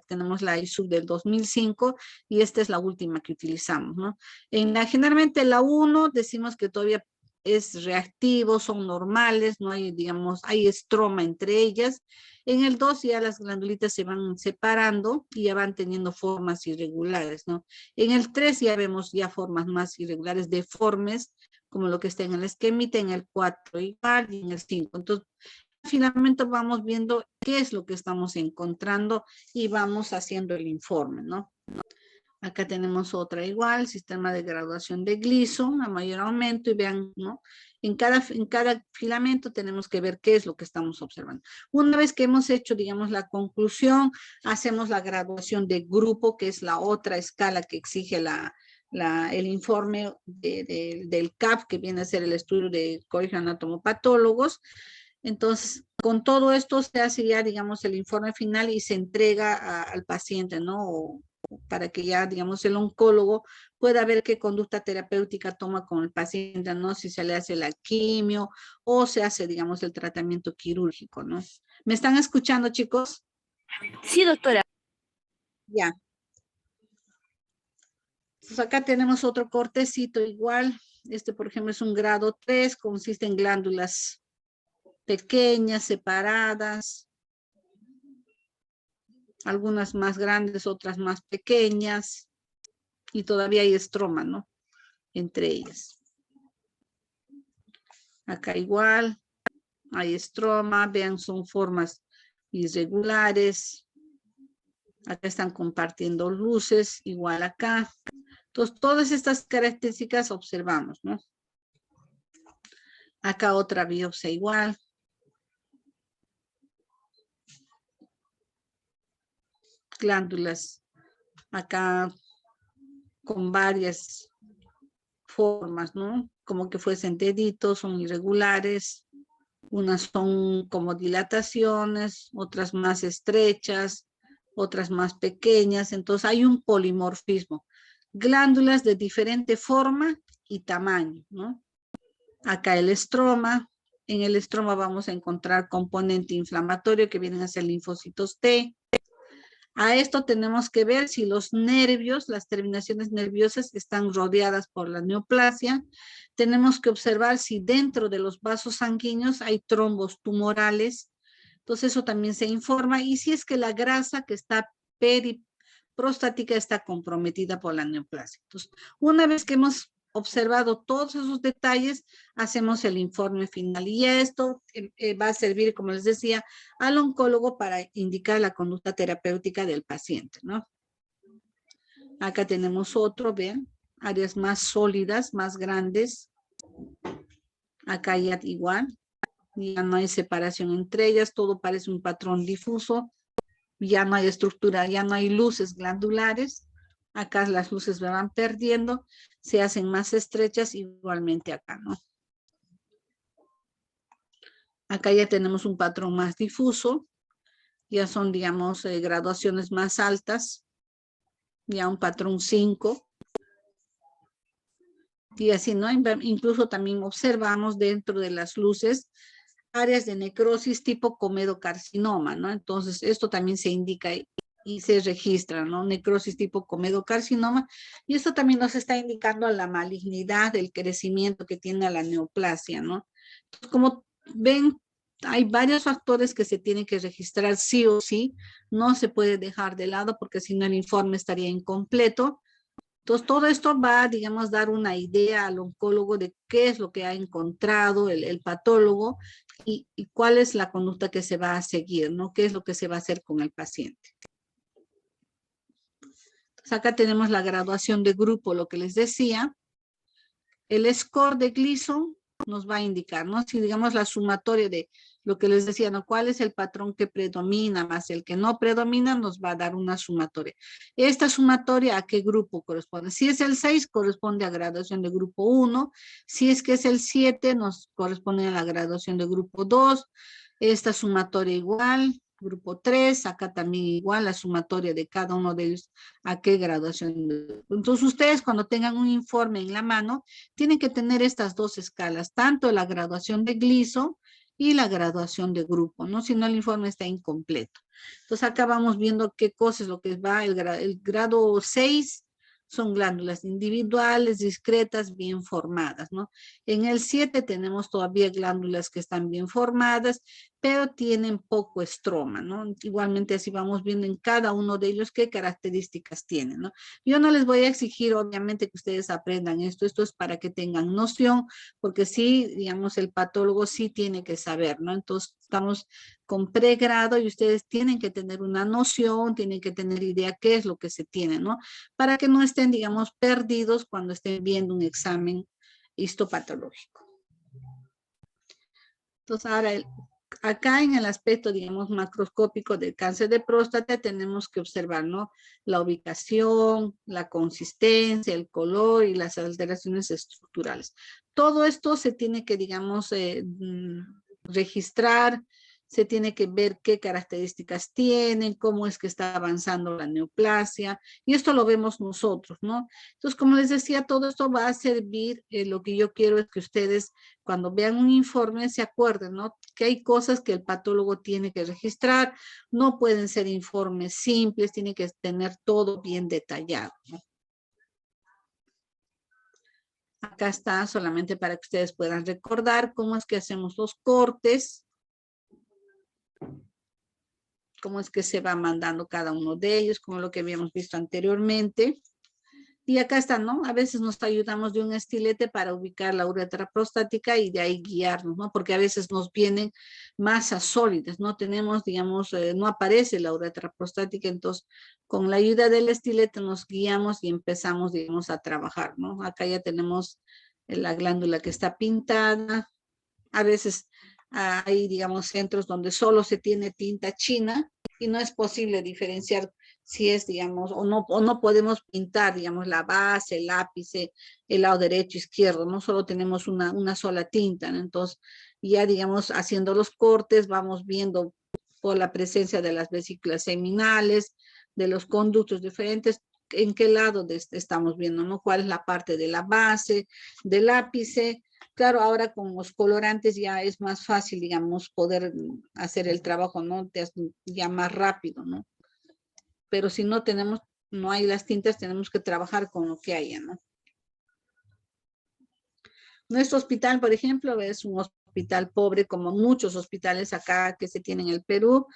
tenemos la ISUB del 2005 y esta es la última que utilizamos, ¿no? Generalmente la 1 decimos que todavía es reactivo, son normales, no hay, digamos, hay estroma entre ellas. En el 2 ya las glandulitas se van separando y ya van teniendo formas irregulares, ¿no? En el 3 ya vemos ya formas más irregulares, deformes, como lo que está en el esquemita. En el 4 igual, y en el 5. Entonces, finalmente vamos viendo qué es lo que estamos encontrando y vamos haciendo el informe, ¿no? Acá tenemos otra igual, sistema de graduación de Gleason, a mayor aumento, y vean, ¿no? En cada filamento tenemos que ver qué es lo que estamos observando. Una vez que hemos hecho, digamos, la conclusión, hacemos la graduación de grupo, que es la otra escala que exige el informe del CAP, que viene a ser el estudio de Colegio de Anatomopatólogos. Entonces, con todo esto se hace ya, digamos, el informe final y se entrega al paciente, ¿no? para que ya, digamos, el oncólogo pueda ver qué conducta terapéutica toma con el paciente, ¿no? Si se le hace la quimio o se hace, digamos, el tratamiento quirúrgico, ¿no? ¿Me están escuchando, chicos? Sí, doctora. Ya. Entonces acá tenemos otro cortecito igual. Este, por ejemplo, es un grado 3, consiste en glándulas pequeñas, separadas, algunas más grandes, otras más pequeñas, y todavía hay estroma, ¿no? Entre ellas. Acá igual, hay estroma, vean, son formas irregulares. Acá están compartiendo luces, igual acá. Entonces, todas estas características observamos, ¿no? Acá otra biopsia igual. Glándulas acá con varias formas, ¿no? Como que fuesen deditos, son irregulares. Unas son como dilataciones, otras más estrechas, otras más pequeñas. Entonces hay un polimorfismo. Glándulas de diferente forma y tamaño, ¿no? Acá el estroma. En el estroma vamos a encontrar componente inflamatorio que vienen a ser linfocitos T. A esto tenemos que ver si los nervios, las terminaciones nerviosas están rodeadas por la neoplasia. Tenemos que observar si dentro de los vasos sanguíneos hay trombos tumorales. Entonces eso también se informa. Y si es que la grasa que está periprostática está comprometida por la neoplasia. Entonces, una vez que hemos observado todos esos detalles, hacemos el informe final. Y esto va a servir, como les decía, al oncólogo para indicar la conducta terapéutica del paciente, ¿no? Acá tenemos otro, vean, áreas más sólidas, más grandes. Acá ya igual, ya no hay separación entre ellas, todo parece un patrón difuso, ya no hay estructura, ya no hay luces glandulares. Acá las luces se van perdiendo, se hacen más estrechas, igualmente acá, ¿no? Acá ya tenemos un patrón más difuso, ya son, digamos, graduaciones más altas, ya un patrón 5. Y así, ¿no? Incluso también observamos dentro de las luces áreas de necrosis tipo comedocarcinoma, ¿no? Entonces, esto también se indica y se registra, ¿no? Necrosis tipo comedocarcinoma. Y esto también nos está indicando la malignidad, el crecimiento que tiene la neoplasia, ¿no? Entonces, como ven, hay varios factores que se tienen que registrar sí o sí. No se puede dejar de lado porque si no el informe estaría incompleto. Entonces, todo esto va, digamos, dar una idea al oncólogo de qué es lo que ha encontrado el patólogo y cuál es la conducta que se va a seguir, ¿no? ¿Qué es lo que se va a hacer con el paciente? Entonces, acá tenemos la graduación de grupo, lo que les decía. El score de Gleason nos va a indicar, ¿no? Si digamos la sumatoria de lo que les decía, ¿no? ¿Cuál es el patrón que predomina más el que no predomina? Nos va a dar una sumatoria. Esta sumatoria, ¿a qué grupo corresponde? Si es el 6, corresponde a graduación de grupo 1. Si es que es el 7, nos corresponde a la graduación de grupo 2. Esta sumatoria igual, grupo 3, acá también igual la sumatoria de cada uno de ellos, a qué graduación. Entonces ustedes cuando tengan un informe en la mano, tienen que tener estas dos escalas, tanto la graduación de Gleason y la graduación de grupo, ¿no? Si no, el informe está incompleto. Entonces acá vamos viendo qué cosa es lo que va, el grado 6 son glándulas individuales, discretas, bien formadas, ¿no? En el 7 tenemos todavía glándulas que están bien formadas, pero tienen poco estroma, ¿no? Igualmente así vamos viendo en cada uno de ellos qué características tienen, ¿no? Yo no les voy a exigir, obviamente, que ustedes aprendan esto es para que tengan noción, porque sí, digamos, el patólogo sí tiene que saber, ¿no? Entonces, estamos con pregrado y ustedes tienen que tener una noción, tienen que tener idea qué es lo que se tiene, ¿no? Para que no estén, digamos, perdidos cuando estén viendo un examen histopatológico. Entonces, ahora, acá en el aspecto, digamos, macroscópico del cáncer de próstata, tenemos que observar, ¿no? La ubicación, la consistencia, el color y las alteraciones estructurales. Todo esto se tiene que, digamos, registrar, se tiene que ver qué características tienen, cómo es que está avanzando la neoplasia, y esto lo vemos nosotros, ¿no? Entonces, como les decía, todo esto va a servir, lo que yo quiero es que ustedes, cuando vean un informe, se acuerden, ¿no? Que hay cosas que el patólogo tiene que registrar, no pueden ser informes simples, tiene que tener todo bien detallado, ¿no? Acá está solamente para que ustedes puedan recordar cómo es que hacemos los cortes, cómo es que se va mandando cada uno de ellos, como lo que habíamos visto anteriormente. Y acá está, ¿no? A veces nos ayudamos de un estilete para ubicar la uretra prostática y de ahí guiarnos, ¿no? Porque a veces nos vienen masas sólidas, no tenemos, digamos, no aparece la uretra prostática, entonces con la ayuda del estilete nos guiamos y empezamos, digamos, a trabajar, ¿no? Acá ya tenemos la glándula que está pintada. A veces hay, digamos, centros donde solo se tiene tinta china y no es posible diferenciar si es, digamos, o no podemos pintar, digamos, la base, el ápice, el lado derecho, izquierdo, no solo tenemos una sola tinta, ¿no? Entonces, ya, digamos, haciendo los cortes, vamos viendo por la presencia de las vesículas seminales, de los conductos diferentes, en qué lado estamos viendo, ¿no? Cuál es la parte de la base, del ápice. Claro, ahora con los colorantes ya es más fácil, digamos, poder hacer el trabajo, ¿no? Ya más rápido, ¿no? Pero si no tenemos, no hay las tintas, tenemos que trabajar con lo que haya, ¿no? Nuestro hospital, por ejemplo, es un hospital pobre, como muchos hospitales acá que se tienen en el Perú.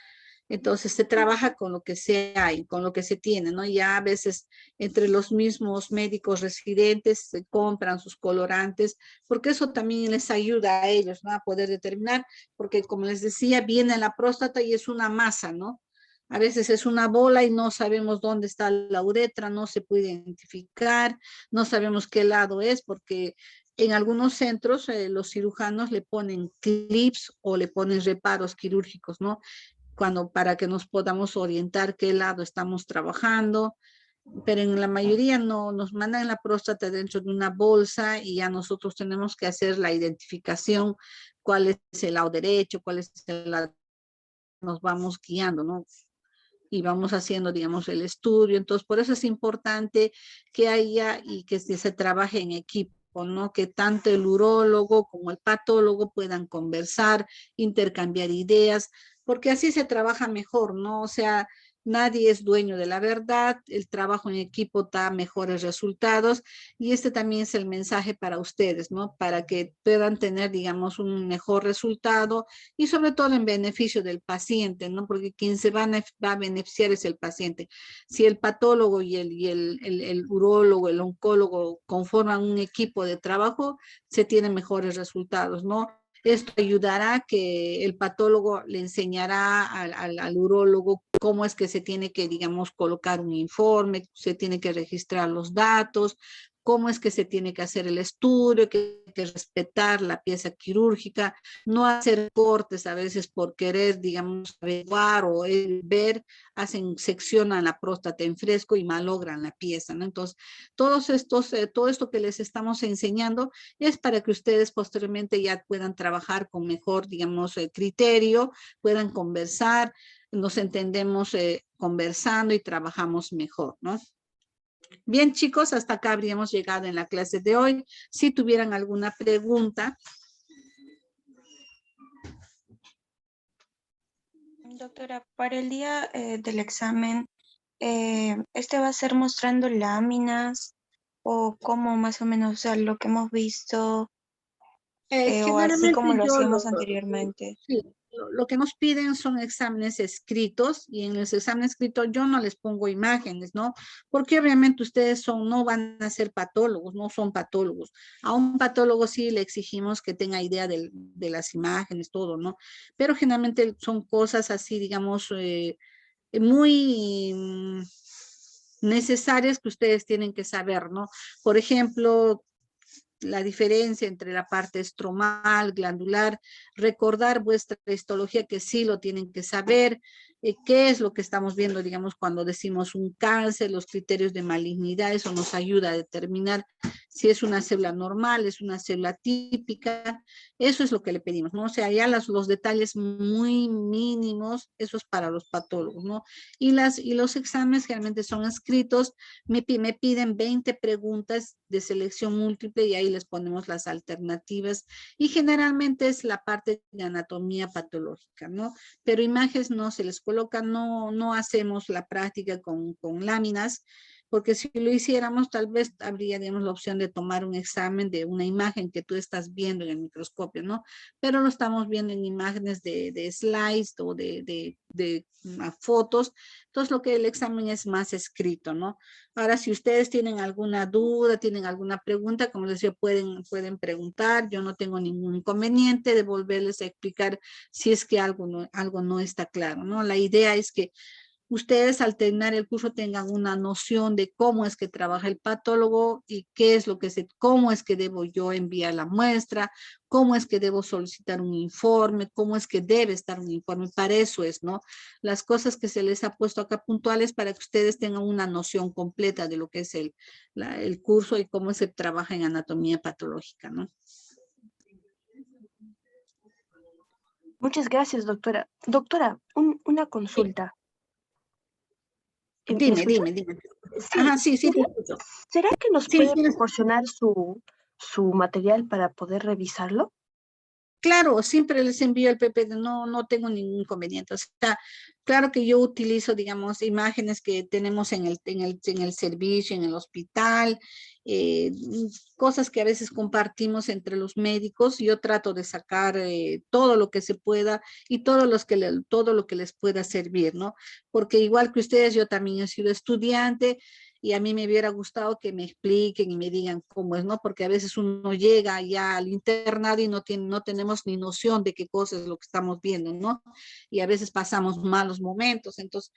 Entonces se trabaja con lo que se hay, con lo que se tiene, ¿no? Ya a veces entre los mismos médicos residentes se compran sus colorantes, porque eso también les ayuda a ellos, ¿no? A poder determinar, porque como les decía, viene la próstata y es una masa, ¿no? A veces es una bola y no sabemos dónde está la uretra, no se puede identificar, no sabemos qué lado es, porque en algunos centros los cirujanos le ponen clips o le ponen reparos quirúrgicos, ¿no? Para que nos podamos orientar qué lado estamos trabajando, pero en la mayoría no, nos mandan la próstata dentro de una bolsa y ya nosotros tenemos que hacer la identificación, cuál es el lado derecho, cuál es el lado, nos vamos guiando, ¿no? Y vamos haciendo, digamos, el estudio. Entonces, por eso es importante que haya y que se trabaje en equipo, ¿no? Que tanto el urólogo como el patólogo puedan conversar, intercambiar ideas, porque así se trabaja mejor, ¿no? O sea, nadie es dueño de la verdad, el trabajo en equipo da mejores resultados y este también es el mensaje para ustedes, ¿no? Para que puedan tener, digamos, un mejor resultado y sobre todo en beneficio del paciente, ¿no? Porque quien se va a beneficiar es el paciente. Si el patólogo y el urólogo, el oncólogo conforman un equipo de trabajo, se tienen mejores resultados, ¿no? Esto ayudará que el patólogo le enseñará al urólogo cómo es que se tiene que, digamos, colocar un informe, se tiene que registrar los datos, cómo es que se tiene que hacer el estudio, que hay que respetar la pieza quirúrgica, no hacer cortes a veces por querer, digamos, averiguar o ver, seccionan la próstata en fresco y malogran la pieza, ¿no? Entonces, todo esto que les estamos enseñando es para que ustedes posteriormente ya puedan trabajar con mejor, digamos, criterio, puedan conversar, nos entendemos conversando y trabajamos mejor, ¿no? Bien, chicos, hasta acá habríamos llegado en la clase de hoy. Si tuvieran alguna pregunta. Doctora, para el día del examen, ¿este va a ser mostrando láminas o cómo más o menos, o sea, lo que hemos visto o así Generalmente como lo yo hacíamos anteriormente? sí, lo que nos piden son exámenes escritos y en los exámenes escritos yo no les pongo imágenes, ¿no? Porque obviamente ustedes no van a ser patólogos, no son patólogos. A un patólogo sí le exigimos que tenga idea de las imágenes, todo, ¿no? Pero generalmente son cosas así, digamos, muy necesarias que ustedes tienen que saber, ¿no? Por ejemplo, la diferencia entre la parte estromal, glandular, recordar vuestra histología que sí lo tienen que saber, qué es lo que estamos viendo, digamos, cuando decimos un cáncer, los criterios de malignidad, eso nos ayuda a determinar si es una célula normal, es una célula típica, eso es lo que le pedimos, ¿no? O sea, ya los detalles muy mínimos, eso es para los patólogos, ¿no? Y los exámenes generalmente son escritos, me piden 20 preguntas de selección múltiple y ahí les ponemos las alternativas y generalmente es la parte de anatomía patológica, ¿no? Pero imágenes no se les coloca, no hacemos la práctica con láminas, porque si lo hiciéramos tal vez habría, digamos, la opción de tomar un examen de una imagen que tú estás viendo en el microscopio, ¿no? Pero lo estamos viendo en imágenes de slides o de fotos, entonces lo que el examen es más escrito, ¿no? Ahora, si ustedes tienen alguna duda, tienen alguna pregunta, como les decía, pueden preguntar, yo no tengo ningún inconveniente de volverles a explicar si es que algo no está claro, ¿no? La idea es que ustedes al terminar el curso tengan una noción de cómo es que trabaja el patólogo y qué es lo que cómo es que debo yo enviar la muestra, cómo es que debo solicitar un informe, cómo es que debe estar un informe. Para eso es, ¿no? Las cosas que se les ha puesto acá puntuales para que ustedes tengan una noción completa de lo que es el curso y cómo se trabaja en anatomía patológica, ¿no? Muchas gracias, doctora. Doctora, una consulta. ¿Me Dime. escucha? Sí, Ajá, sí, te escucho. ¿será que nos Sí, puede tienes. proporcionar su material para poder revisarlo? Claro, siempre les envío el PPT, no tengo ningún inconveniente. O sea, claro que yo utilizo, digamos, imágenes que tenemos en el servicio, en el hospital, cosas que a veces compartimos entre los médicos. Yo trato de sacar todo lo que se pueda y todo lo que les pueda servir, ¿no? Porque igual que ustedes, yo también he sido estudiante y a mí me hubiera gustado que me expliquen y me digan cómo es, ¿no? Porque a veces uno llega ya al internado y no tenemos ni noción de qué cosa es lo que estamos viendo, ¿no? Y a veces pasamos malos momentos. Entonces,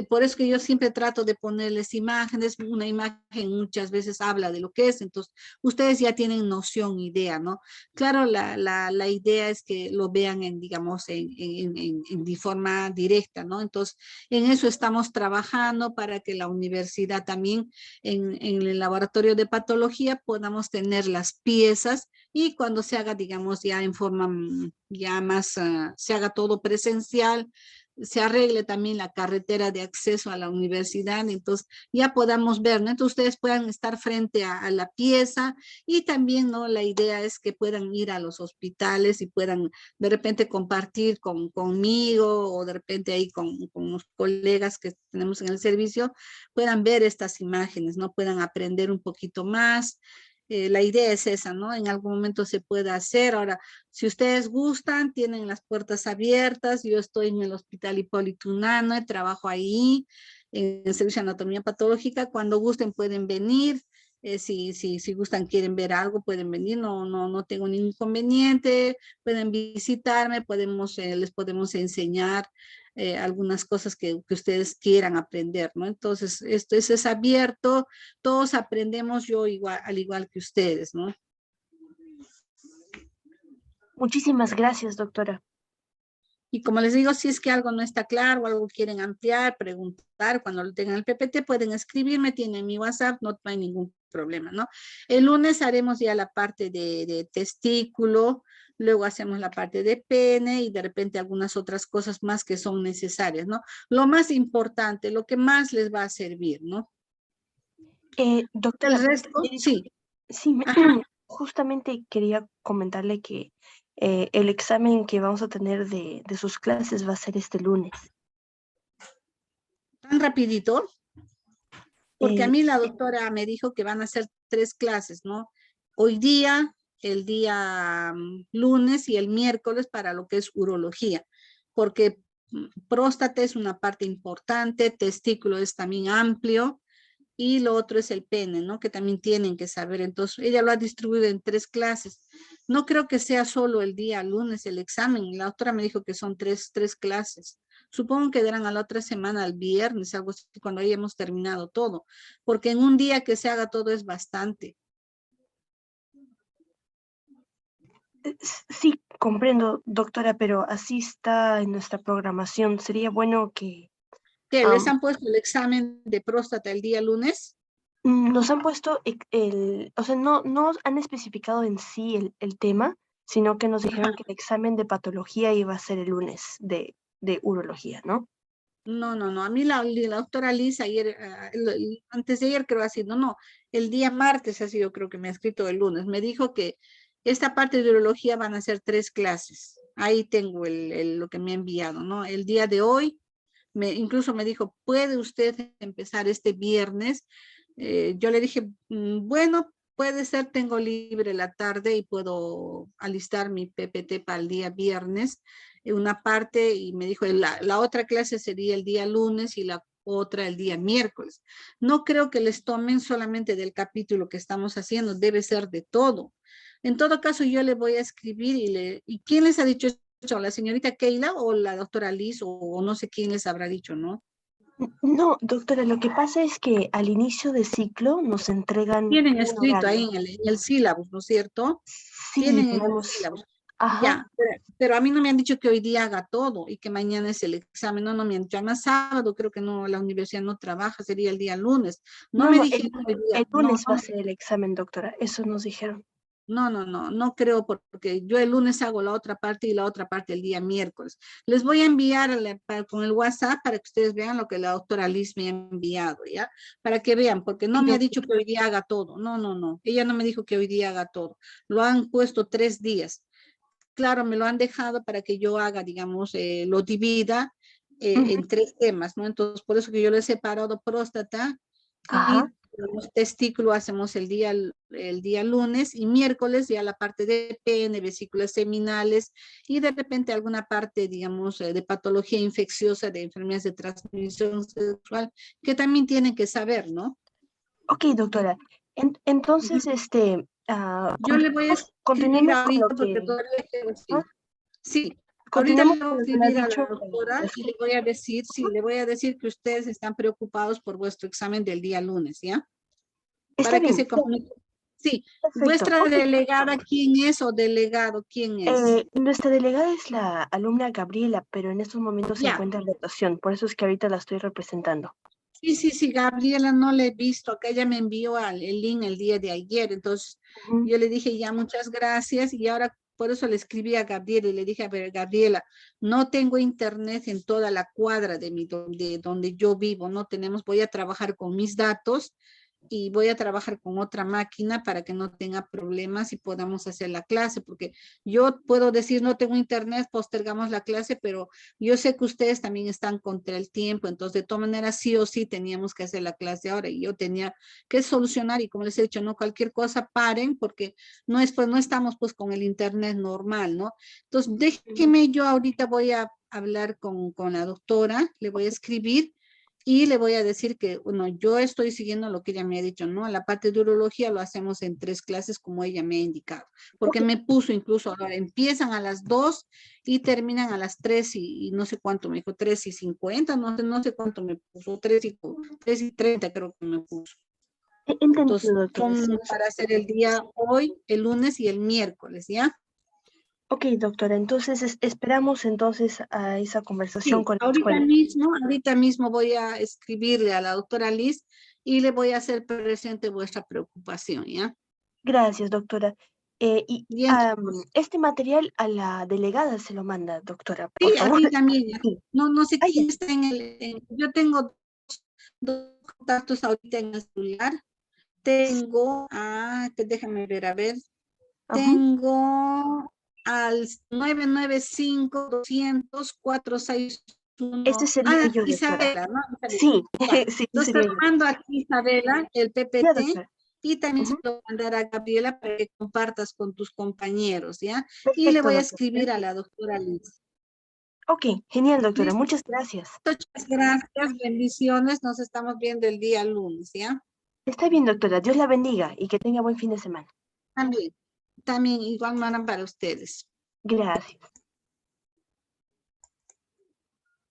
por eso que yo siempre trato de ponerles imágenes. Una imagen muchas veces habla de lo que es, entonces ustedes ya tienen noción, idea, ¿no? Claro, la idea es que lo vean digamos, de forma directa, ¿no? Entonces, en eso estamos trabajando para que la universidad también en el laboratorio de patología podamos tener las piezas y cuando se haga, digamos, ya en forma ya más, se haga todo presencial, se arregle también la carretera de acceso a la universidad, entonces ya podamos ver, ¿no? Entonces ustedes puedan estar frente a la pieza y también, ¿no? La idea es que puedan ir a los hospitales y puedan de repente compartir conmigo o de repente ahí con los colegas que tenemos en el servicio, puedan ver estas imágenes, ¿no? Puedan aprender un poquito más. La idea es esa, ¿no? En algún momento se puede hacer. Ahora, si ustedes gustan, tienen las puertas abiertas. Yo estoy en el Hospital Hipólito Unanue, trabajo ahí en el Servicio de Anatomía Patológica. Cuando gusten pueden venir. Si gustan, quieren ver algo, pueden venir. No tengo ningún inconveniente. Pueden visitarme, les podemos enseñar algunas cosas que ustedes quieran aprender, ¿no? Entonces, esto es abierto, todos aprendemos, yo igual, al igual que ustedes, ¿no? Muchísimas gracias, doctora. Y como les digo, si es que algo no está claro, algo quieren ampliar, preguntar, cuando lo tengan el PPT, pueden escribirme, tienen mi WhatsApp, no hay ningún problema, ¿no? El lunes haremos ya la parte de testículo, luego hacemos la parte de pene y de repente algunas otras cosas más que son necesarias, ¿no? Lo más importante, lo que más les va a servir, ¿no? Doctora, El resto, sí. Sí, justamente quería comentarle que el examen que vamos a tener de sus clases va a ser este lunes. ¿Tan rapidito? Porque a Eh, mí la doctora me dijo que van a hacer 3 clases, ¿no? Hoy día, el día lunes y el miércoles para lo que es urología, porque próstata es una parte importante, testículo es también amplio, y lo otro es el pene, ¿no? Que también tienen que saber. Entonces, ella lo ha distribuido en 3 clases. No creo que sea solo el día lunes el examen. La otra me dijo que son tres clases. Supongo que darán a la otra semana, al viernes, algo así, cuando hayamos terminado todo. Porque en un día que se haga todo es bastante. sí, comprendo, doctora, pero así está en nuestra programación. Sería bueno que... ¿Qué? ¿Les han puesto el examen de próstata el día lunes? Nos han puesto o sea, no han especificado en sí el tema, sino que nos dijeron que el examen de patología iba a ser el lunes de urología, ¿no? No, no, no. A mí la doctora Liz ayer, antes de ayer creo así, no, el día martes ha sido, creo que me ha escrito el lunes. Me dijo que esta parte de urología van a ser 3 clases. Ahí tengo lo que me ha enviado, ¿no? El día de hoy, incluso me dijo, ¿puede usted empezar este viernes? Yo le dije, bueno, puede ser, tengo libre la tarde y puedo alistar mi PPT para el día viernes, una parte, y me dijo, la otra clase sería el día lunes y la otra el día miércoles. No creo que les tomen solamente del capítulo que estamos haciendo, debe ser de todo. En todo caso, yo le voy a escribir ¿y quién les ha dicho esto? ¿La señorita Keila o la doctora Liz o no sé quién les habrá dicho, no? No, doctora, lo que pasa es que al inicio de ciclo nos entregan Tienen un escrito ahí horario. en el sílabus, ¿no es cierto? Sí, Tienen en el tenemos, sílabus. ajá, Ya, pero a mí no me han dicho que hoy día haga todo y que mañana es el examen. No, no me han dicho. Además, sábado creo que no, la universidad no trabaja, sería el día lunes. No no, me no, dijeron hoy el día. No, lunes va a ser el examen, doctora, eso nos dijeron. no creo porque yo el lunes hago la otra parte y la otra parte el día miércoles. Les voy a enviar con el WhatsApp para que ustedes vean lo que la doctora Liz me ha enviado, ¿ya? Para que vean, porque no Sí, me ha dicho doctora. que hoy día haga todo. No. Ella no me dijo que hoy día haga todo. Lo han puesto 3 días. Claro, me lo han dejado para que yo haga, digamos, lo divida Ujú, en 3 temas, ¿no? Entonces, por eso que yo le he separado próstata ajá. y los testículos hacemos el día lunes y miércoles ya la parte de pene, vesículas seminales y de repente alguna parte, digamos, de patología infecciosa, de enfermedades de transmisión sexual, que también tienen que saber, ¿no? Ok, doctora. Entonces, Yo le voy a escribir continuemos con lo ahorita porque que, todavía quiero ¿ah? decir. Sí, ahorita le Continuemos voy a con lo que me ha escribir a la dicho. doctora y le voy a decir, sí, le voy a decir que ustedes están preocupados por vuestro examen del día lunes, ¿ya? Está Para que bien, se comunique. Sí, perfecto. vuestra Ok. delegada, ¿quién es o delegado, quién es? Nuestra delegada es la alumna Gabriela, pero en estos momentos se Ya, encuentra en rotación, por eso es que ahorita la estoy representando. sí, Gabriela no le he visto, que ella me envió el link el día de ayer, entonces Ujú. yo le dije ya muchas gracias y ahora por eso le escribí a Gabriela y le dije, a ver, Gabriela, no tengo internet en toda la cuadra donde yo vivo, no tenemos, voy a trabajar con mis datos y voy a trabajar con otra máquina para que no tenga problemas y podamos hacer la clase, porque yo puedo decir no tengo internet, postergamos la clase, pero yo sé que ustedes también están contra el tiempo, entonces de todas maneras sí o sí teníamos que hacer la clase ahora y yo tenía que solucionar y como les he dicho, no cualquier cosa paren porque no estamos pues con el internet normal, ¿no? Entonces déjeme, yo ahorita voy a hablar con la doctora, le voy a escribir y le voy a decir que, bueno, yo estoy siguiendo lo que ella me ha dicho, ¿no? La parte de urología lo hacemos en 3 clases como ella me ha indicado, porque Ok, me puso incluso ahora, empiezan a las 2 y terminan a las 3 y no sé cuánto me dijo, 3:50, no sé cuánto me puso, 3:30 creo que me puso. entendido, Entonces, doctora. Sí, son para hacer el día hoy, el lunes y el miércoles, ¿ya? ok, doctora, entonces esperamos entonces a esa conversación Sí, con la escuela. ahorita mismo voy a escribirle a la doctora Liz y le voy a hacer presente vuestra preocupación, ¿ya? Gracias, doctora. Y Y entonces, este material a la delegada se lo manda, doctora, por sí, a favor. ti también. Sí. No sé Ah, ya. quién está yo tengo dos contactos ahorita en el celular. Tengo, déjame ver, a ver, Ajá. tengo al 995-200-461. Este sería yo, doctora. Isabela, ¿no? Sí, Ya. sí, ese Entonces te sería lo yo. mando a ti, Isabela, el Ya, PPT, doctora. y también se Ujú. lo voy a mandar a Gabriela para que compartas con tus compañeros, ¿ya? Y le Perfecto, voy a doctora. escribir a la doctora Liz. Ok, genial, doctora. Listo, Muchas gracias. muchas gracias, bendiciones, nos estamos viendo el día lunes, ¿ya? Está bien, doctora. Dios la bendiga y que tenga buen fin de semana. También igual manera para ustedes. Gracias.